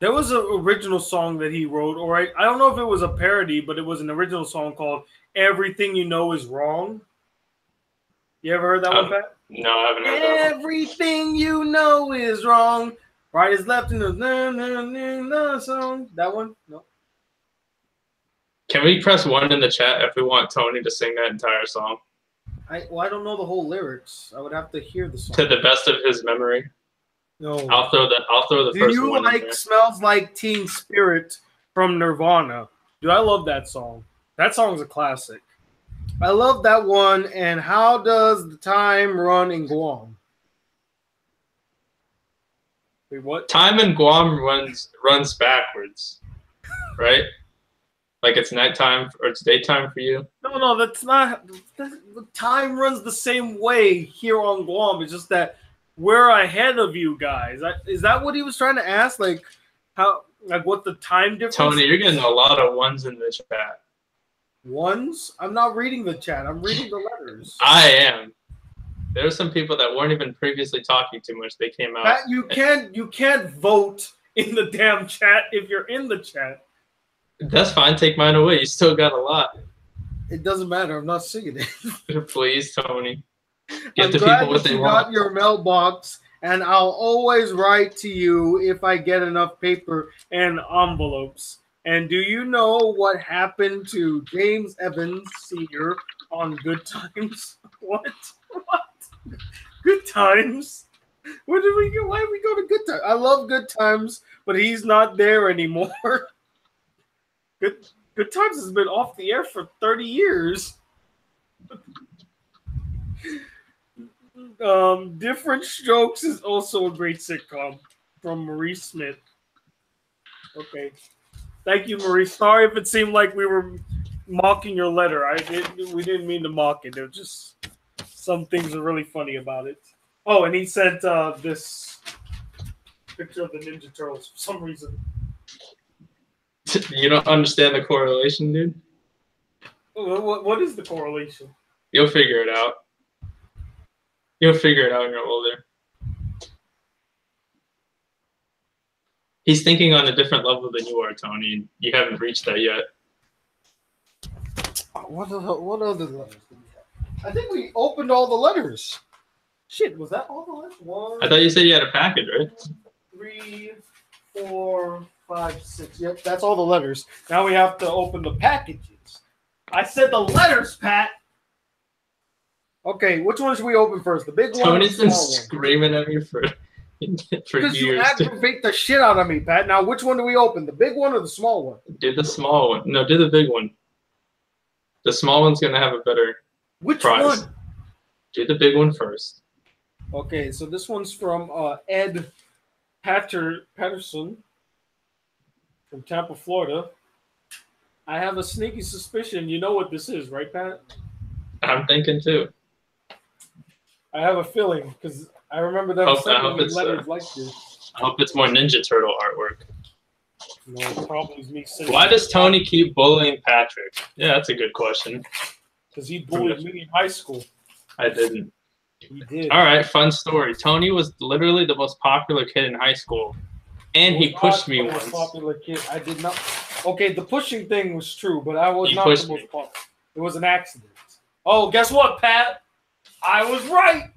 There was an original song that he wrote, or I don't know if it was a parody, but it was an original song called Everything You Know Is Wrong. You ever heard that one, Pat? No, I haven't heard that one. Everything you know is wrong. Right is left in the song. That one? No. Can we press 1 in the chat if we want Tony to sing that entire song? I don't know the whole lyrics. I would have to hear the song. To the best of his memory. No. I'll throw the Do first you one. like Smells Like Teen Spirit from Nirvana? Dude, I love that song. That song's a classic. I love that one. And How Does the Time Run in Guam? Wait, what? Time in Guam runs backwards, right? Like it's nighttime or it's daytime for you? No, that's not. The time runs the same way here on Guam. It's just that we're ahead of you guys. Is that what he was trying to ask? Like, how Like what the time difference? Tony, you're getting a lot of ones in the chat. Ones? I'm not reading the chat. I'm reading the letters. I am. There are some people that weren't even previously talking too much. They came out. Pat, you can't vote in the damn chat if you're in the chat. That's fine. Take mine away. You still got a lot. It doesn't matter. I'm not seeing it. Please, Tony. Give I'm the glad people what that they you want. got your mailbox, and I'll always write to you if I get enough paper and envelopes. And do you know what happened to James Evans Sr. on Good Times? What? Good Times? Where did we go? Why did we go to Good Times? I love Good Times, but he's not there anymore. Good Times has been off the air for 30 years. Different Strokes is also a great sitcom from Marie Smith. Okay. Thank you, Marie. Sorry if it seemed like we were mocking your letter. We didn't mean to mock it. There were just some things are really funny about it. Oh, and he sent this picture of the Ninja Turtles for some reason. You don't understand the correlation, dude? What is the correlation? You'll figure it out. You'll figure it out when you're older. He's thinking on a different level than you are, Tony. You haven't reached that yet. What other letters did we have? I think we opened all the letters. Shit, was that all the letters? I thought you said you had a package, right? 3, 4, 5, 6. Yep, that's all the letters. Now we have to open the packages. I said the letters, Pat. Okay, which one should we open first? The big one. Tony's been screaming at me for years. Because you aggravate the shit out of me, Pat. Now, which one do we open? The big one or the small one? Do the small one. No, do the big one. The small one's gonna have a better prize. One? Do the big one first. Okay, so this one's from Ed Patterson from Tampa, Florida. I have a sneaky suspicion you know what this is, right, Pat? I'm thinking too. I have a feeling because I remember them sending me letters like this. I hope it's more Ninja Turtle artwork. No, it probably is me sending. Why does Tony keep bullying Patrick? Yeah, that's a good question. Because he bullied me in high school. I didn't. He did. All right, fun story. Tony was literally the most popular kid in high school, and he pushed me once. Popular kid. I did not. Okay, the pushing thing was true, but I was not the most popular. It was an accident. Oh, guess what, Pat? I was right.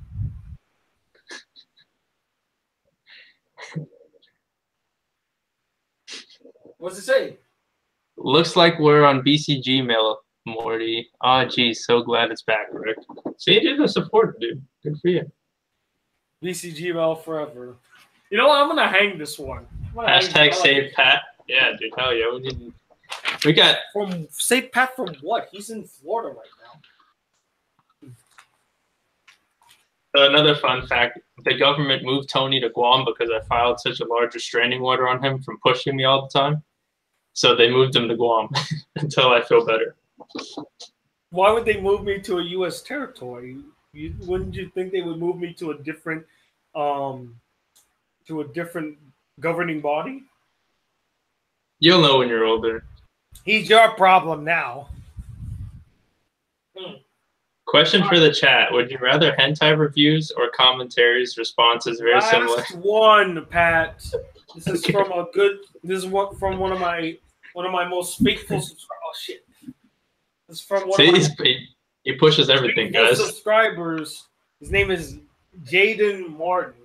What's it say? Looks like we're on BCGmail, Morty. Ah, geez, so glad it's back, Rick. See, you're the support, dude. Good for you. BCGmail forever. You know what? I'm gonna hang this one. Hashtag save Pat. Yeah, dude. Hell yeah. We got from save Pat from what? He's in Florida right now. Another fun fact, the government moved Tony to Guam because I filed such a large restraining order on him from pushing me all the time. So they moved him to Guam until I feel better. Why would they move me to a U.S. territory? Wouldn't you think they would move me to a different governing body? You'll know when you're older. He's your problem now. Question for the chat: would you rather hentai reviews or commentaries? Responses very similar. Last one, Pat. This is from a good. This is what from one of my most faithful subscribers. Oh shit! This is from one of my he pushes everything, guys. Subscribers. His name is Jaden Martin.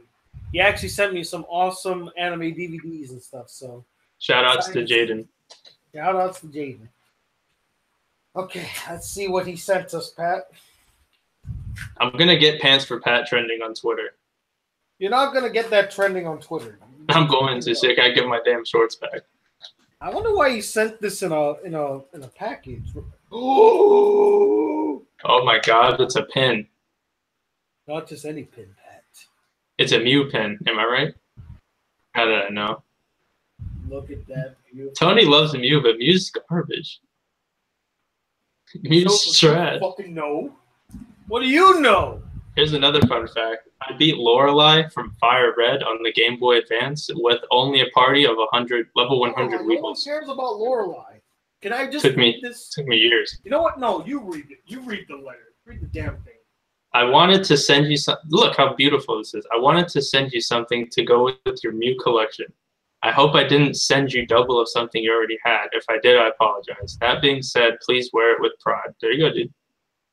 He actually sent me some awesome anime DVDs and stuff. So shout outs to Jaden. Shout outs to Jaden. Okay, let's see what he sent us, Pat. I'm gonna get pants for Pat trending on Twitter. You're not gonna get that trending on Twitter. I'm going to, so I can't give my damn shorts back. I wonder why he sent this in a package. Oh my God, it's a pin. Not just any pin, Pat. It's a Mew pin. Am I right? How did I know? Look at that. Tony loves Mew, but Mew's garbage. Mew's trash. Fucking know. What do you know? Here's another fun fact. I beat Lorelei from Fire Red on the Game Boy Advance with only a party of 100 level 100 No one Weevils. cares about Lorelei. Can I just read this? Took me years. You know what? No, you read it. You read the letter. Read the damn thing. I wanted to send you some. Look how beautiful this is. I wanted to send you something to go with your Mew collection. I hope I didn't send you double of something you already had. If I did, I apologize. That being said, please wear it with pride. There you go, dude.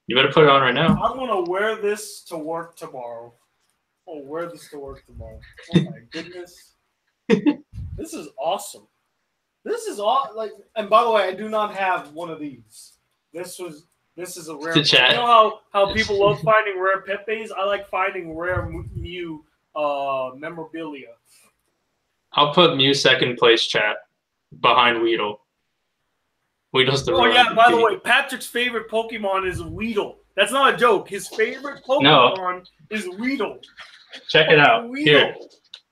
You better put it on right now. I'm going to wear this to work tomorrow. Oh, wear this to work tomorrow. Oh, my goodness. This is awesome. This is all like, and by the way, I do not have one of these. This is a rare. Chat. You know how people love finding rare Pepes? I like finding rare Mew memorabilia. I'll put Mew second place, chat, behind Weedle. Weedle's the Oh yeah, by the way, Patrick's favorite Pokemon is Weedle. That's not a joke. His favorite Pokemon is Weedle. Check it out. Weedle.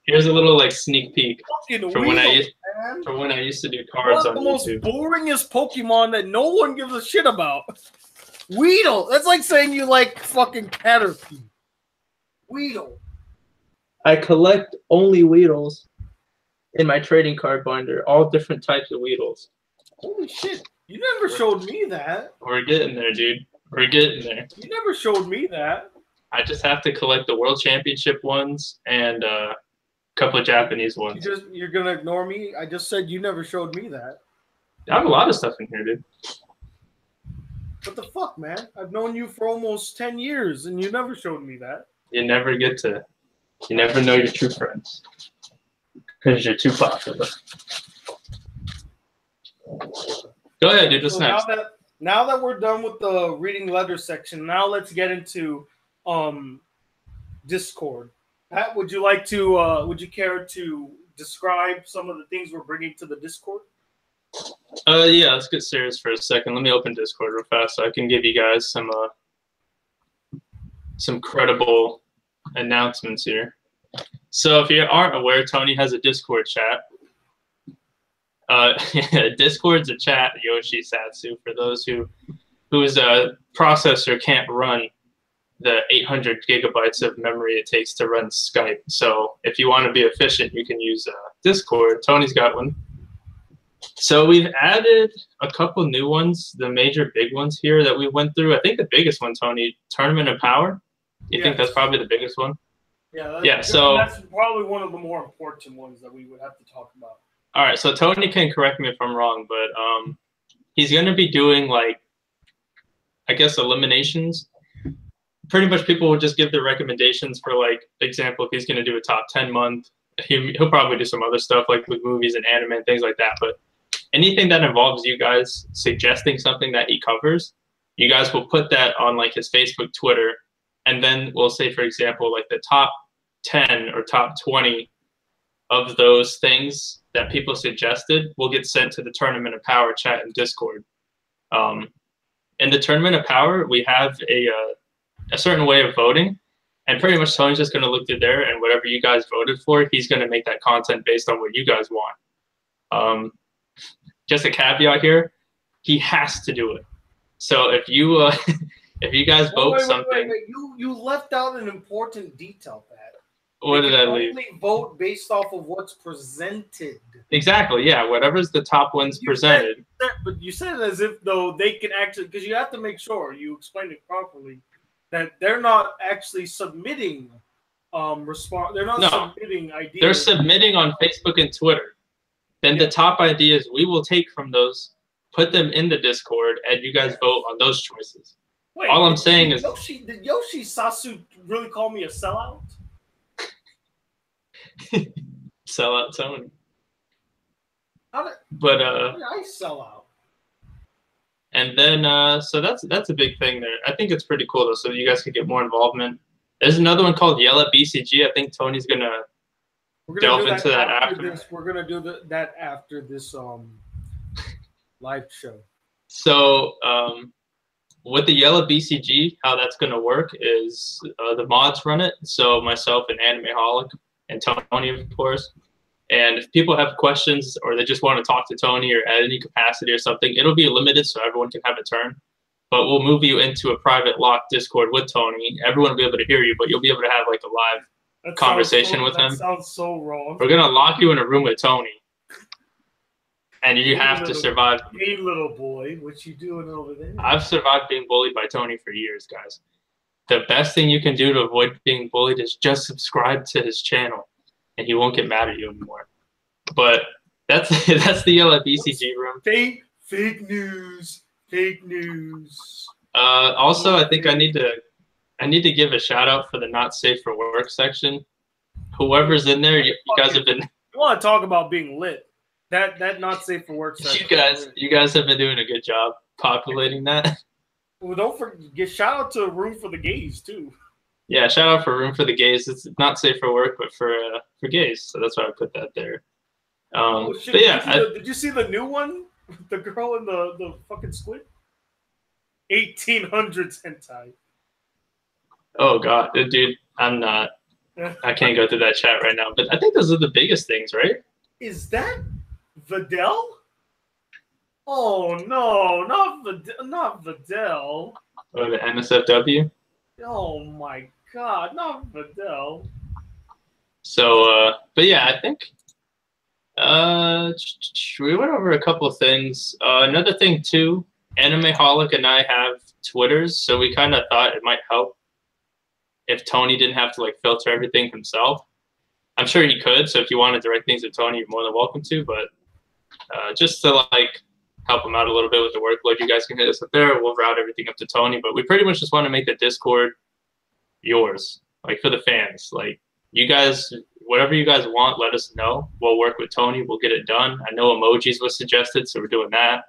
Here's a little like sneak peek from when I used to do cards on YouTube. The most boringest Pokemon that no one gives a shit about. Weedle. That's like saying you like fucking Caterpie. Weedle. I collect only Weedles in my trading card binder. All different types of Weedles. Holy shit. You never showed me that. We're getting there, dude. We're getting there. You never showed me that. I just have to collect the World Championship ones and a couple of Japanese ones. You're going to ignore me? I just said you never showed me that. I have a lot of stuff in here, dude. What the fuck, man? I've known you for almost 10 years, and you never showed me that. You never know your true friends. Because you're too popular. Go ahead, dude. What's next? Now that we're done with the reading letter section, now let's get into Discord. Pat, would you care to describe some of the things we're bringing to the Discord? Yeah, let's get serious for a second. Let me open Discord real fast so I can give you guys some credible announcements here. So if you aren't aware, Tony has a Discord chat. Discord's a chat, Yoshi Satsu, for those whose processor can't run the 800 gigabytes of memory it takes to run Skype. So if you want to be efficient, you can use Discord. Tony's got one. So we've added a couple new ones, the major big ones here that we went through. I think the biggest one, Tony, Tournament of Power. You think that's probably the biggest one? Yeah. So that's probably one of the more important ones that we would have to talk about. All right, so Tony can correct me if I'm wrong, but he's going to be doing, like, I guess, eliminations. Pretty much people will just give their recommendations for, like, example, if he's going to do a top 10 month, he'll probably do some other stuff, like with movies and anime and things like that. But anything that involves you guys suggesting something that he covers, you guys will put that on, like, his Facebook, Twitter, and then we'll say, for example, like, the top 10 or top 20 of those things that people suggested will get sent to the Tournament of Power chat and Discord. In the Tournament of Power, we have a certain way of voting, and pretty much Tony's just going to look through there, and whatever you guys voted for, he's going to make that content based on what you guys want. Just a caveat here, he has to do it. So if you if you guys vote something, wait. You left out an important detail, Pat. What did I leave? Only vote based off of what's presented. Exactly, yeah. Whatever's the top ones presented. But you said it as if, though, they can actually, because you have to make sure you explain it properly, that they're not actually submitting They're not submitting ideas. They're submitting on Facebook and Twitter. Then the top ideas we will take from those, put them in the Discord, and you guys vote on those choices. Wait, all I'm saying is, did Yoshi Sasu really call me a sellout? Sell out Tony. How did I sell out? And then, so that's a big thing there. I think it's pretty cool though, so you guys can get more involvement. There's another one called Yell at BCG. I think Tony's gonna delve into that after. We're gonna do that after this live show. So with the Yell at BCG, how that's gonna work is the mods run it. So myself and Animeholic and Tony, of course. And if people have questions or they just want to talk to Tony or at any capacity or something, it'll be limited so everyone can have a turn. but we'll move you into a private locked Discord with Tony. Everyone will be able to hear you, but you'll be able to have like a live conversation with him. That sounds so wrong. We're gonna lock you in a room with Tony, and you have to survive. Hey, little boy, what you doing over there? I've survived being bullied by Tony for years, guys. The best thing you can do to avoid being bullied is just subscribe to his channel, and he won't get mad at you anymore. But that's the yellow BCG room. Fake news. Fake news. Also, I think I need to give a shout out for the not safe for work section. Whoever's in there, you guys have been. You want to talk about being lit? That not safe for work section. You guys have been doing a good job populating that. Well, don't forget, shout out to Room for the Gays too. Yeah, shout out for Room for the Gays. It's not safe for work, but for gays. So that's why I put that there. Shit, but yeah, did you see the new one? The girl in the fucking squid. 1800s hentai. Oh god, dude, I'm not. I can't go through that chat right now. But I think those are the biggest things, right? Is that Vidal? Oh no, not Vidal. Or the NSFW? Oh my god, not Vidal. So, but yeah, I think we went over a couple of things. Another thing too, Animeholic and I have Twitters, so we kind of thought it might help if Tony didn't have to like filter everything himself. I'm sure he could, so if you want to direct things to Tony, you're more than welcome to, but just to like help him out a little bit with the workload, you guys can hit us up there. We'll route everything up to Tony, but we pretty much just want to make the Discord yours, like for the fans. Like you guys, whatever you guys want, let us know. We'll work with Tony. We'll get it done. I know emojis was suggested, so we're doing that.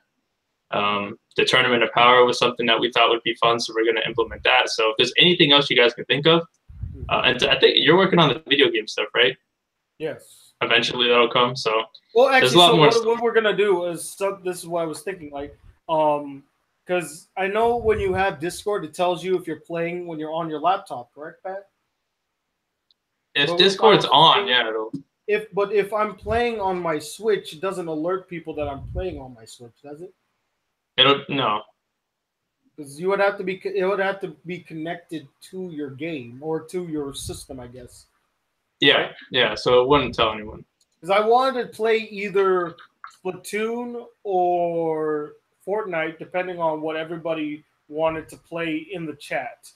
The Tournament of Power was something that we thought would be fun, so we're going to implement that. So if there's anything else you guys can think of, and I think you're working on the video game stuff, right? Yes. Eventually that'll come. So well, actually, there's a lot more what we're gonna do is this is what I was thinking, like, because I know when you have Discord, it tells you if you're playing when you're on your laptop, correct, Pat? If Discord's on, yeah, it'll. If I'm playing on my Switch, it doesn't alert people that I'm playing on my Switch, does it? No. Because it would have to be connected to your game or to your system, I guess. Yeah, right? Yeah. So it wouldn't tell anyone. Because I wanted to play either Splatoon or Fortnite, depending on what everybody wanted to play in the chat.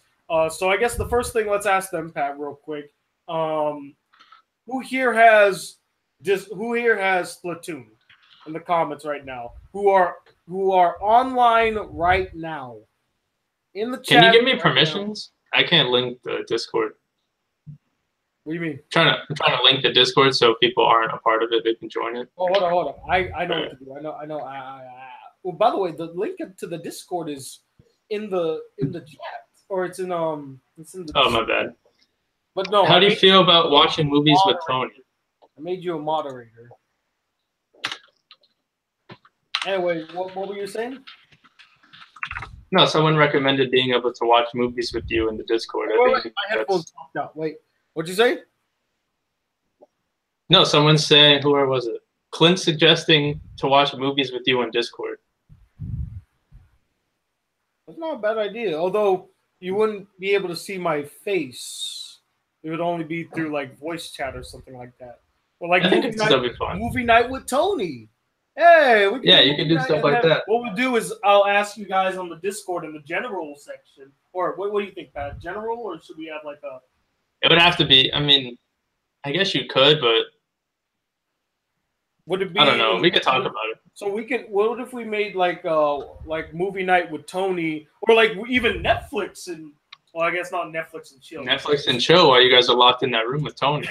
So I guess the first thing, let's ask them, Pat, real quick. Who here has Splatoon in the comments right now? Who are online right now in the chat? Can you give me permissions? Now. I can't link the Discord. What do you mean? I'm trying to link the Discord so if people aren't a part of it, they can join it. Oh, hold on. I know what to do. I know. Well, by the way, the link to the Discord is in the chat, or it's in the. Oh, my bad. But no. How do you feel about watching movies with Tony? I made you a moderator. Anyway, what were you saying? No, someone recommended being able to watch movies with you in the Discord. My headphones popped out. Wait, what'd you say? No, someone's saying, where was it? Clint suggesting to watch movies with you on Discord. That's not a bad idea. Although you wouldn't be able to see my face. It would only be through like voice chat or something like that. Or like movie night with Tony. Hey, you can do stuff like that. What we'll do is I'll ask you guys on the Discord in the general section. Or what do you think, Pat? General, or should we have like a? It would have to be. I mean, I guess you could, but would it be? I don't know. We could talk about it. So we can. What if we made like movie night with Tony, or like even Netflix and? Well, I guess not Netflix and chill. Netflix and chill while you guys are locked in that room with Tony.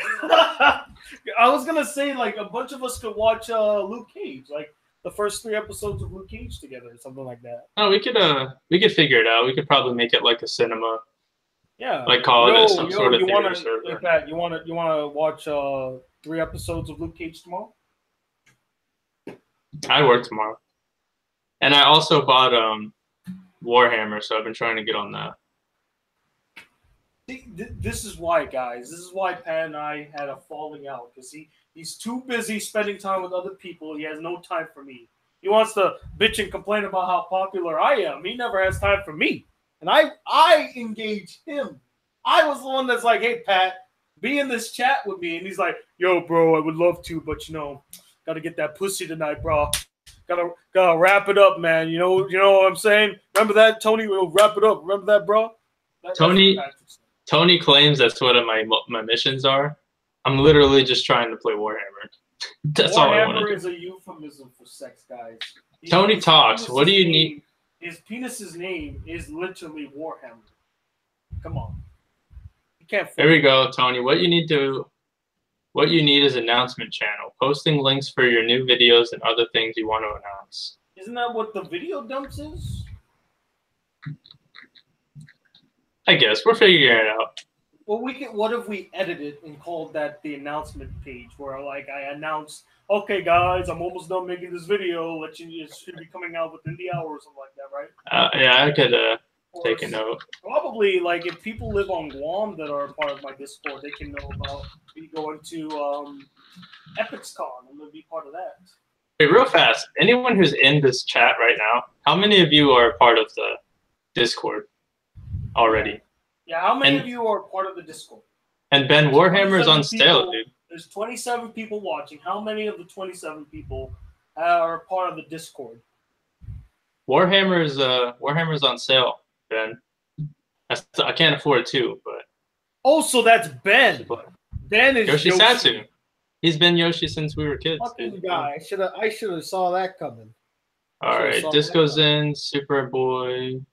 I was gonna say like a bunch of us could watch Luke Cage, like the first 3 episodes of Luke Cage together, or something like that. Oh, we could figure it out. We could probably make it like a cinema. Yeah. Like call it some sort of theater server. Pat, you wanna watch 3 episodes of Luke Cage tomorrow? I work tomorrow, and I also bought Warhammer, so I've been trying to get on that. See, this is why, guys. This is why Pat and I had a falling out, because he's too busy spending time with other people. He has no time for me. He wants to bitch and complain about how popular I am. He never has time for me. And I engage him. I was the one that's like, hey, Pat, be in this chat with me. And he's like, yo, bro, I would love to, but, you know, got to get that pussy tonight, bro. Gotta wrap it up, man. You know what I'm saying? Remember that, Tony? We'll wrap it up. Remember that, bro? Tony claims that's what my missions are. I'm literally just trying to play Warhammer. That's all I want to do. Warhammer is a euphemism for sex, guys. Tony talks. What do you need? His penis's name is literally Warhammer. Come on. You can't. There we go, Tony. What you need is an announcement channel, posting links for your new videos and other things you want to announce. Isn't that what the video dumps is? I guess we're figuring it out. Well, what if we edited and called that the announcement page, where like I announced, okay, guys, I'm almost done making this video. It should be coming out within the hour or something like that, right? Yeah, I could take a note. Probably, like, if people live on Guam that are part of my Discord, they can know about me going to EpicsCon and they'll be part of that. Hey, real fast, anyone who's in this chat right now, how many of you are part of the Discord already? Yeah, how many of you are part of the Discord? And Ben, Warhammer is on sale, dude. There's 27 people watching. How many of the 27 people are part of the Discord? Warhammer's on sale, Ben. I can't afford two, but. Oh, so that's Ben. Ben is Yoshi Satsu. He's been Yoshi since we were kids. Fucking guy. I should have saw that coming. All right, Disco's in, Superboy.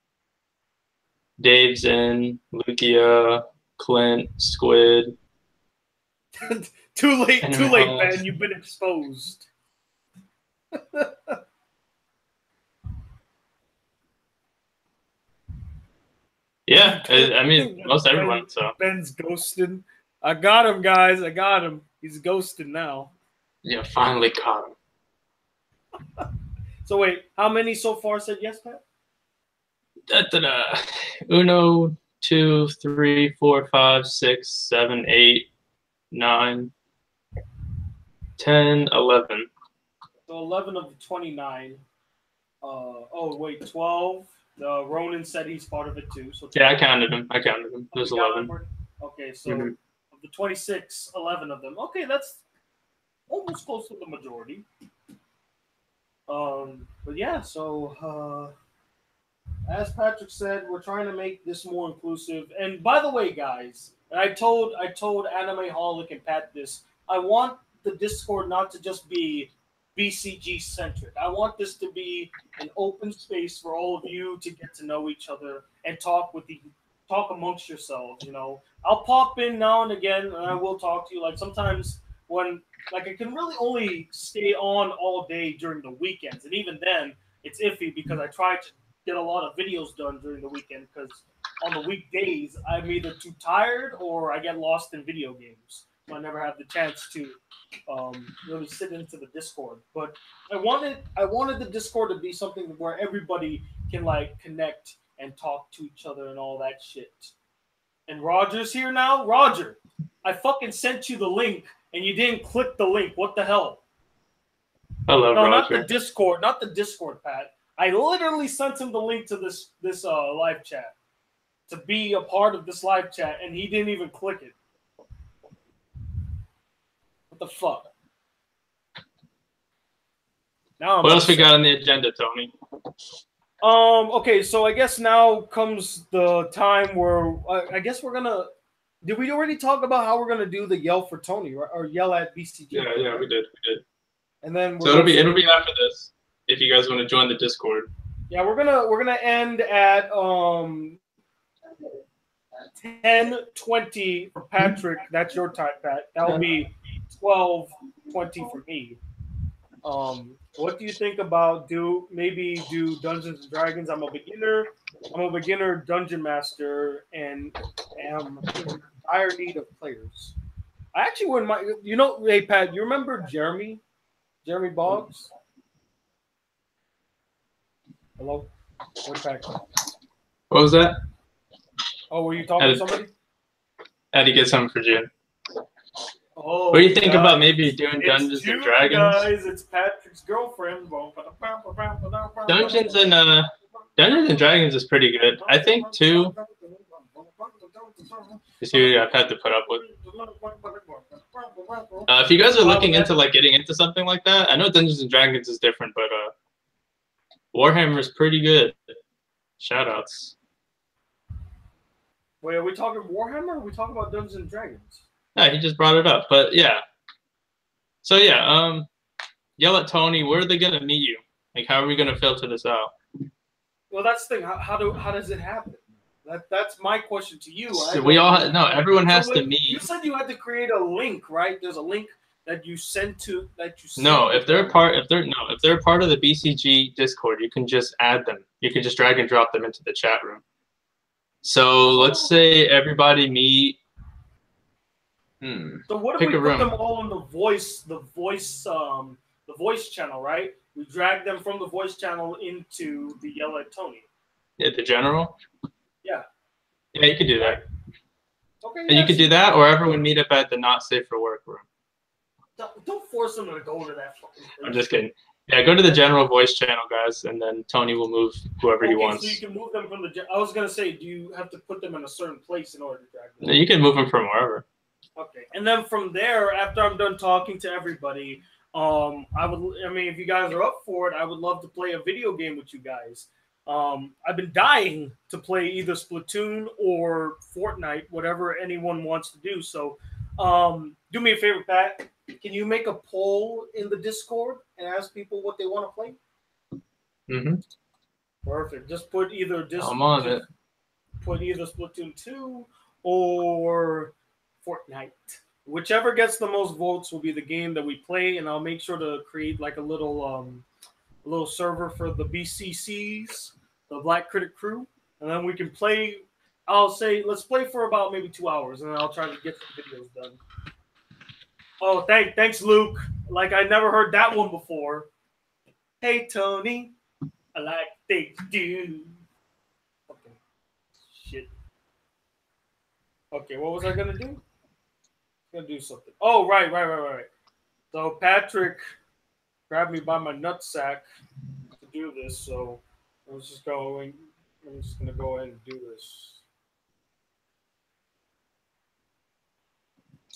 Dave's in, Lucia, Clint, Squid. Too late, Ben. You've been exposed. Yeah, I mean, most everyone. So Ben's ghosting. I got him, guys. I got him. He's ghosting now. Yeah, finally caught him. So wait, how many so far said yes, Pat? Uno, 2, 3, 4, 5, 6, 7, 8, 9, 10, 11. So 11 of the 29. Oh wait, 12. Ronan said he's part of it too. So yeah, I counted him. There's 11. Okay, so of the 26, 11 of them. Okay, that's almost close to the majority. But yeah, so as Patrick said, we're trying to make this more inclusive. And by the way, guys, and I told Anime Holic and Pat this, I want the Discord not to just be BCG centric. I want this to be an open space for all of you to get to know each other and talk amongst yourselves. You know, I'll pop in now and again, and I will talk to you. Like sometimes when I can really only stay on all day during the weekends, and even then it's iffy because I try to get a lot of videos done during the weekend because on the weekdays I'm either too tired or I get lost in video games. So I never have the chance to really sit into the Discord. But I wanted the Discord to be something where everybody can like connect and talk to each other and all that shit. And Roger's here now. Roger, I fucking sent you the link and you didn't click the link. What the hell? Hello, Roger. Not the Discord, Pat. I literally sent him the link to this live chat to be a part of this live chat, and he didn't even click it. What the fuck? Now what else we got on the agenda, Tony? Okay, so I guess now comes the time where I guess we're gonna. Did we already talk about how we're gonna do the yell for Tony or yell at BCG? Yeah, we did. And then so it'll be after this. If you guys want to join the Discord. Yeah, we're gonna end at 10:20 for Patrick. That's your time, Pat. That'll be 12:20 for me. What do you think about maybe do Dungeons and Dragons? I'm a beginner dungeon master and am in dire need of players. I actually wouldn't mind. Hey Pat, you remember Jeremy Boggs? Hello? What was that? Oh, were you talking to somebody? I had to get something for Jim. Oh, What do you think guys, about maybe doing it's Dungeons June, and Dragons? guys. It's Patrick's girlfriend. Dungeons and Dungeons and Dragons is pretty good. I think too. You see, I've had to put up with. If you guys are looking into like getting into something like that, I know Dungeons and Dragons is different, but Warhammer is pretty good. Shoutouts. Wait, are we talking Warhammer? Or are we talking about Dungeons and Dragons? Yeah, he just brought it up, but yeah. So yeah, yell at Tony. Where are they gonna meet you? Like, how are we gonna filter this out? Well, that's the thing. How does it happen? That's my question to you. So we all no. Everyone has to meet. You said you had to create a link, right? There's a link that you send to No, if they're part of the BCG Discord, you can just add them. You can just drag and drop them into the chat room. So let's say everybody meet. So what if we put them all in the voice channel, right? We drag them from the voice channel into the Yell at Tony. Yeah, the general. Yeah. Yeah, you could do that. Okay. And you could do that, or everyone meet up at the not safe for work room. Don't force them to go to that fucking place. I'm just kidding. Yeah, go to the general voice channel, guys, and then Tony will move whoever he wants. So you can move them from the. I was gonna say, do you have to put them in a certain place in order to drag them? No, you can move them from wherever. Okay, and then from there, after I'm done talking to everybody, if you guys are up for it, I would love to play a video game with you guys. I've been dying to play either Splatoon or Fortnite, whatever anyone wants to do. So, do me a favor, Pat. Can you make a poll in the Discord and ask people what they want to play? Mm-hmm. Perfect. Just put either I'm on it. Put either Splatoon 2 or Fortnite. Whichever gets the most votes will be the game that we play, and I'll make sure to create like a little server for the BCCs, the Black Critic Crew, and then we can play. I'll say let's play for about maybe 2 hours, and then I'll try to get the videos done. Oh, thanks, Luke. Like I never heard that one before. Hey, Tony, I like things do. Okay, shit. Okay, what was I gonna do? Gonna do something. Oh, right. So Patrick grabbed me by my nutsack to do this, so I'm just gonna go ahead and do this.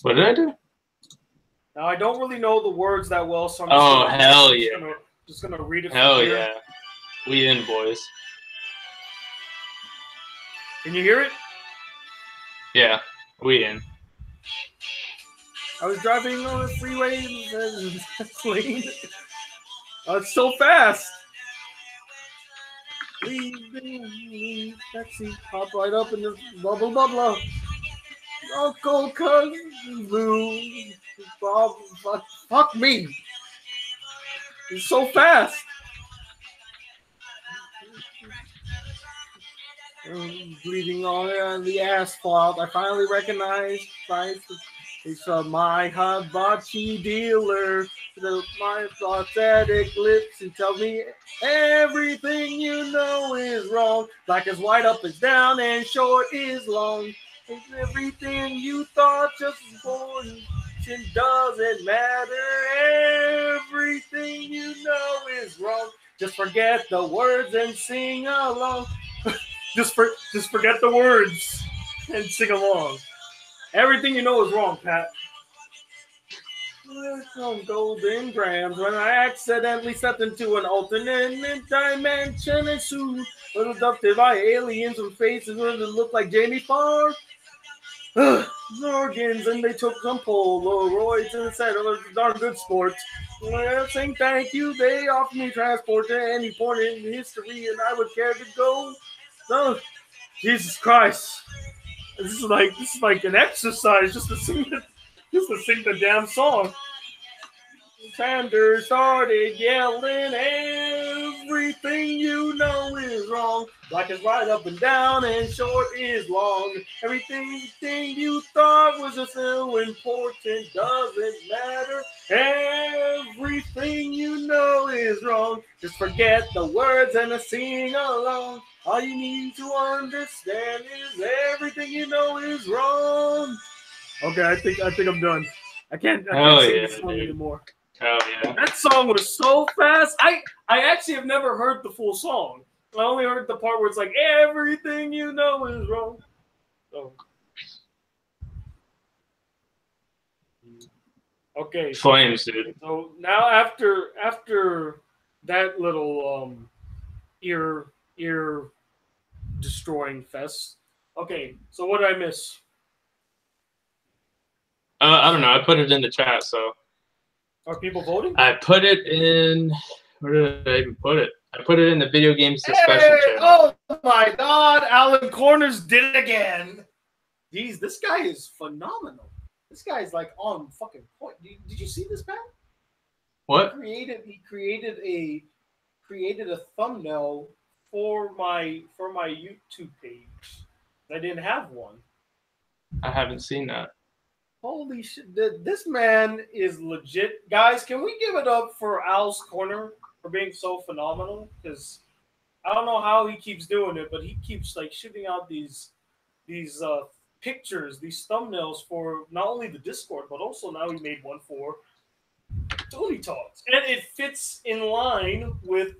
What did I do? Now I don't really know the words that well, so I'm just gonna read it. Hell yeah, we in, boys. Can you hear it? Yeah, we in. I was driving on a freeway and it's so fast. Taxi, pop right up in this blah blah blah blah. Uncle Cousin Blue, fuck me. It's so fast. Bleeding on the asphalt. I finally recognized Christ. It's my hibachi dealer. My prosthetic lips and tells me everything you know is wrong. Black is white, up is down, and short is long. Everything you thought just important doesn't matter. Everything you know is wrong. Just forget the words and sing along. Just forget the words and sing along. Everything you know is wrong, Pat. Some golden grams when I accidentally stepped into an alternate dimension and soon was abducted by aliens with faces that looked like Jamie Farr. Organs, and they took some Polaroids and said, "Oh, darn good sports." Saying thank you, they offered me transport to any point in history, and I would care to go. So, Jesus Christ, this is like an exercise just to sing the damn song. Sanders started yelling, everything you know is wrong. Black is right up and down and short is long. Everything you thought was just so important doesn't matter. Everything you know is wrong. Just forget the words and sing along. All you need to understand is everything you know is wrong. Okay, I think I'm done. I can't Hell sing yeah, the song dude. anymore. Hell yeah. That song was so fast. I actually have never heard the full song. I only heard the part where it's like everything you know is wrong. So. Okay. Flames, dude. So now after that little ear destroying fest. Okay, so what did I miss? I don't know. I put it in the chat, so. Are people voting? I put it in. Where did I even put it? I put it in the video games discussion channel. Oh my God! Alan Corners did it again. Jeez, this guy is phenomenal. This guy is like on fucking point. Did you see this, man? What? He created a thumbnail for my YouTube page. I didn't have one. I haven't seen that. Holy shit! This man is legit, guys. Can we give it up for Al's Corner for being so phenomenal? Because I don't know how he keeps doing it, but he keeps like shooting out these pictures, these thumbnails for not only the Discord, but also now he made one for Tony Talks, and it fits in line with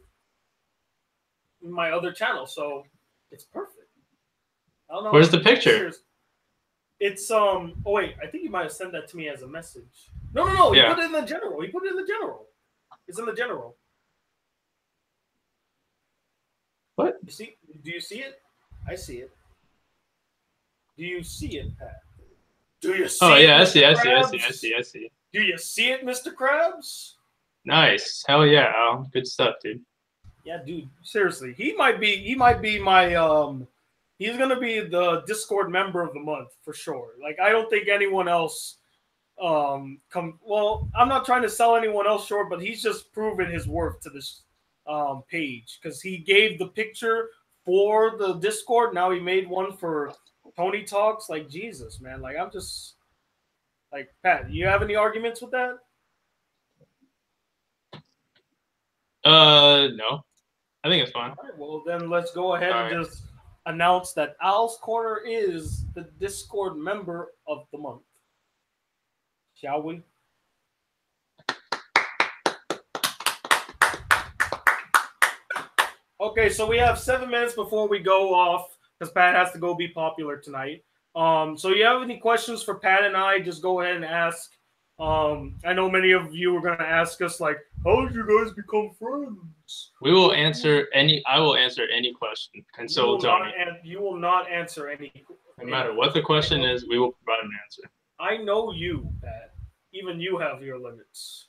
my other channel, so it's perfect. I don't know. Where's the picture? It's Oh wait, I think you might have sent that to me as a message. No. He Yeah. put it in the general. It's in the general. What? You see? Do you see it? I see it. Do you see it, Pat? Do you see it? Oh yeah, I Mr. see. Krabs? Do you see it, Mr. Krabs? Nice. Hell yeah, Al. Good stuff, dude. Yeah, dude. Seriously, he might be my He's gonna be the Discord member of the month for sure. Like, I don't think anyone else well, I'm not trying to sell anyone else short, but he's just proven his worth to this page because he gave the picture for the Discord. Now he made one for Tony Talks. Like, Jesus, man. Like, I'm just like, Pat, you have any arguments with that? No. I think it's fine. All right, well, then let's go ahead and just announce that Al's Corner is the Discord member of the month. Shall we? Okay, so we have 7 minutes before we go off because Pat has to go be popular tonight. So you have any questions for Pat and I, just go ahead and ask. I know many of you are going to ask us, like, how did you guys become friends? We will answer any. I will answer any question. And so tell me. You will not answer any. No matter what the question is, we will provide an answer. I know you, Pat. Even you have your limits.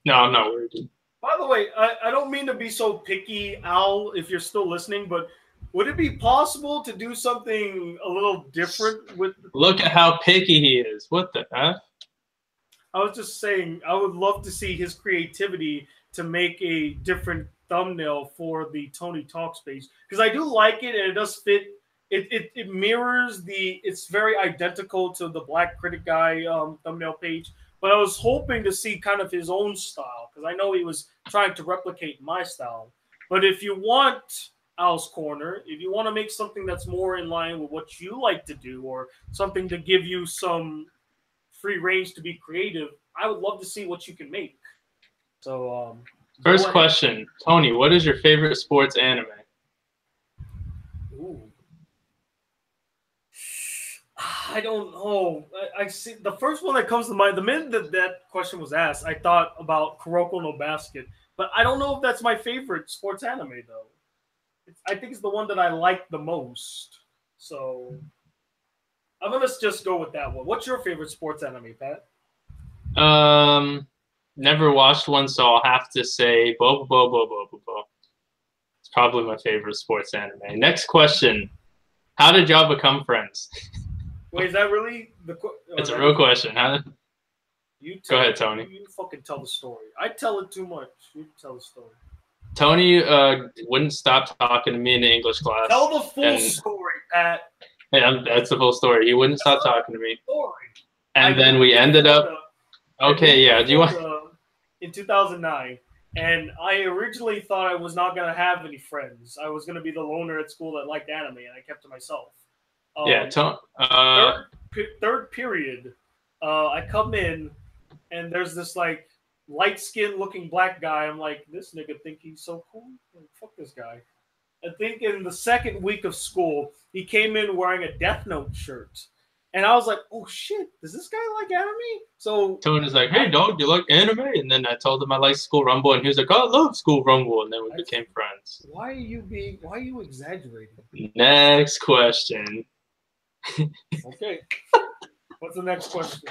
No, I'm not worried. By the way, I don't mean to be so picky, Al, if you're still listening, but would it be possible to do something a little different with... Look at how picky he is. What the F? I was just saying, I would love to see his creativity to make a different thumbnail for the Tony Talks page. Because I do like it, and it does fit. It mirrors the... It's very identical to the Black Critic Guy thumbnail page. But I was hoping to see kind of his own style. Because I know he was trying to replicate my style. But if you want... Al's Corner, if you want to make something that's more in line with what you like to do or something to give you some free range to be creative, I would love to see what you can make. So, first question, Tony, what is your favorite sports anime? Ooh. I don't know. I see the first one that comes to mind. The minute that question was asked, I thought about Kuroko no Basket, but I don't know if that's my favorite sports anime though. I think it's the one that I like the most. So I'm gonna just go with that one. What's your favorite sports anime, Pat? Never watched one, so I'll have to say Bo. It's probably my favorite sports anime. Next question: how did y'all become friends? Wait, is that really the? It's a real question. Go ahead, Tony. You fucking tell the story. I tell it too much. You tell the story. Tony wouldn't stop talking to me in the English class. Tell the full story, Pat. Yeah, that's the full story. He wouldn't stop talking to me. Story. And then we ended up... Okay, yeah. Do you want... In 2009. And I originally thought I was not going to have any friends. I was going to be the loner at school that liked anime, and I kept to myself. Yeah, third period, I come in and there's this like light skinned looking black guy. I'm like, this nigga think he's so cool. Like, fuck this guy. I think in the second week of school, he came in wearing a Death Note shirt. And I was like, oh shit, does this guy like anime? So Tony's like, hey dog, you like anime? And then I told him I like School Rumble, and he was like, oh, I love School Rumble, and then we became friends. Why are you exaggerating? Next question. Okay. What's the next question?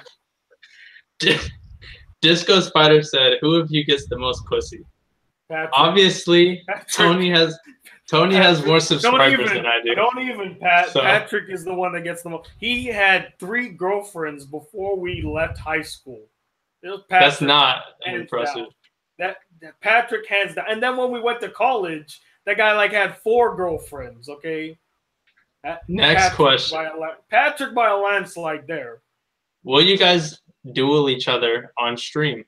Disco Spider said, who of you gets the most pussy? Patrick. Obviously, Patrick. Tony has more subscribers than I do. Don't even, Pat. So. Patrick is the one that gets the most. He had 3 girlfriends before we left high school. That's not impressive. That Patrick hands down. And then when we went to college, that guy like had 4 girlfriends. Okay. Next question. Patrick by a landslide there. Will you guys duel each other on stream?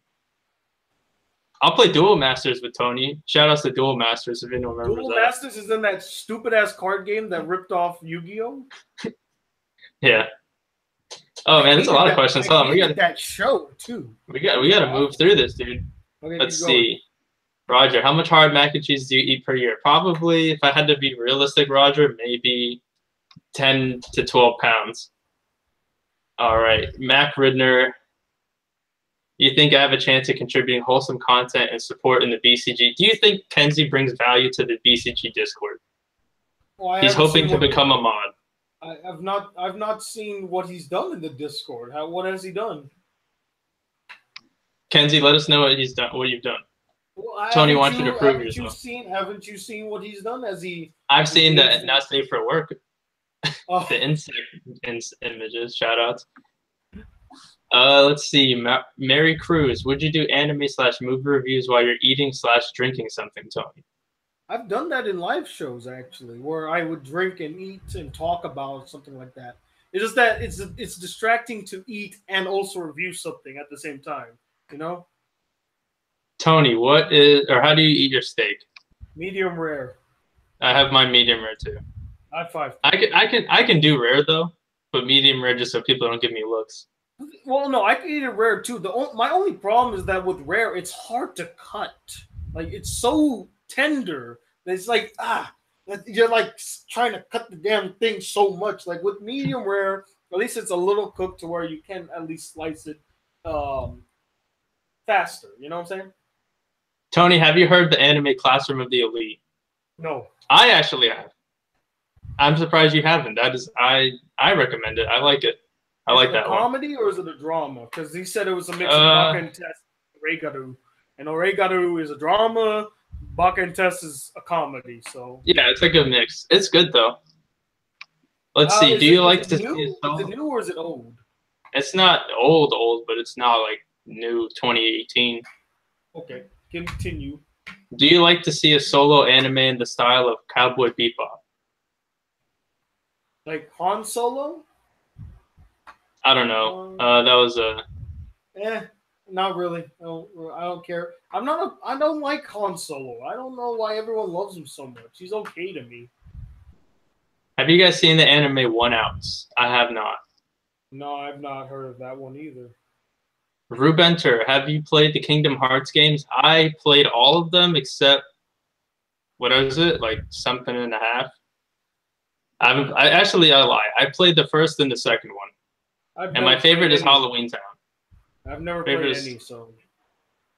I'll play Duel Masters with Tony. Shout outs to Duel Masters if anyone remembers Duel Masters is in that stupid ass card game that ripped off Yu-Gi-Oh. Yeah. Oh man, there's a lot of questions. Hold on, we got that show too. We got to move through this, dude. Okay, let's see. Roger, how much hard mac and cheese do you eat per year? Probably, if I had to be realistic, Roger, maybe 10 to 12 pounds. All right, Mac Ridner. You think I have a chance of contributing wholesome content and support in the BCG? Do you think Kenzie brings value to the BCG Discord? Well, he's hoping to become a mod. I've not seen what he's done in the Discord. What has he done? Kenzie, let us know what he's done. What you've done. Well, Tony wants you to prove yourself. Haven't you seen what he's done? I've seen the not safe for work. The insect images. Shout outs. Let's see. Mary Cruz, would you do anime/movie reviews while you're eating/drinking something, Tony? I've done that in live shows actually, where I would drink and eat and talk about something like that. It's just that it's distracting to eat and also review something at the same time. You know. Tony, how do you eat your steak? Medium rare. I have my medium rare too. High five. I can do rare though, but medium rare just so people don't give me looks. Well, no, I can eat it rare too. My only problem is that with rare, it's hard to cut. Like it's so tender that it's like you're like trying to cut the damn thing so much. Like with medium rare, at least it's a little cooked to where you can at least slice it faster. You know what I'm saying? Tony, have you heard the anime Classroom of the Elite? No. I actually have. I'm surprised you haven't. I recommend it. I like it. I like that one. Is it a comedy or is it a drama? Because he said it was a mix of Baka and Test and Oregaru. And Oregaru is a drama, Baka and Test is a comedy. So yeah, it's like a mix. It's good though. Let's see. Do you like to see it? Is it new or is it old? It's not old, but it's not like new 2018. Okay, continue. Do you like to see a solo anime in the style of Cowboy Bebop? Like Han Solo? I don't know. That was a. Not really. I don't care. I don't like Han Solo. I don't know why everyone loves him so much. He's okay to me. Have you guys seen the anime One Outs? I have not. No, I've not heard of that one either. Rubenter, have you played the Kingdom Hearts games? I played all of them except what is it? Like something and a half. I lie. I played the first and the second one. And my favorite is Halloween Town. I've never played any, so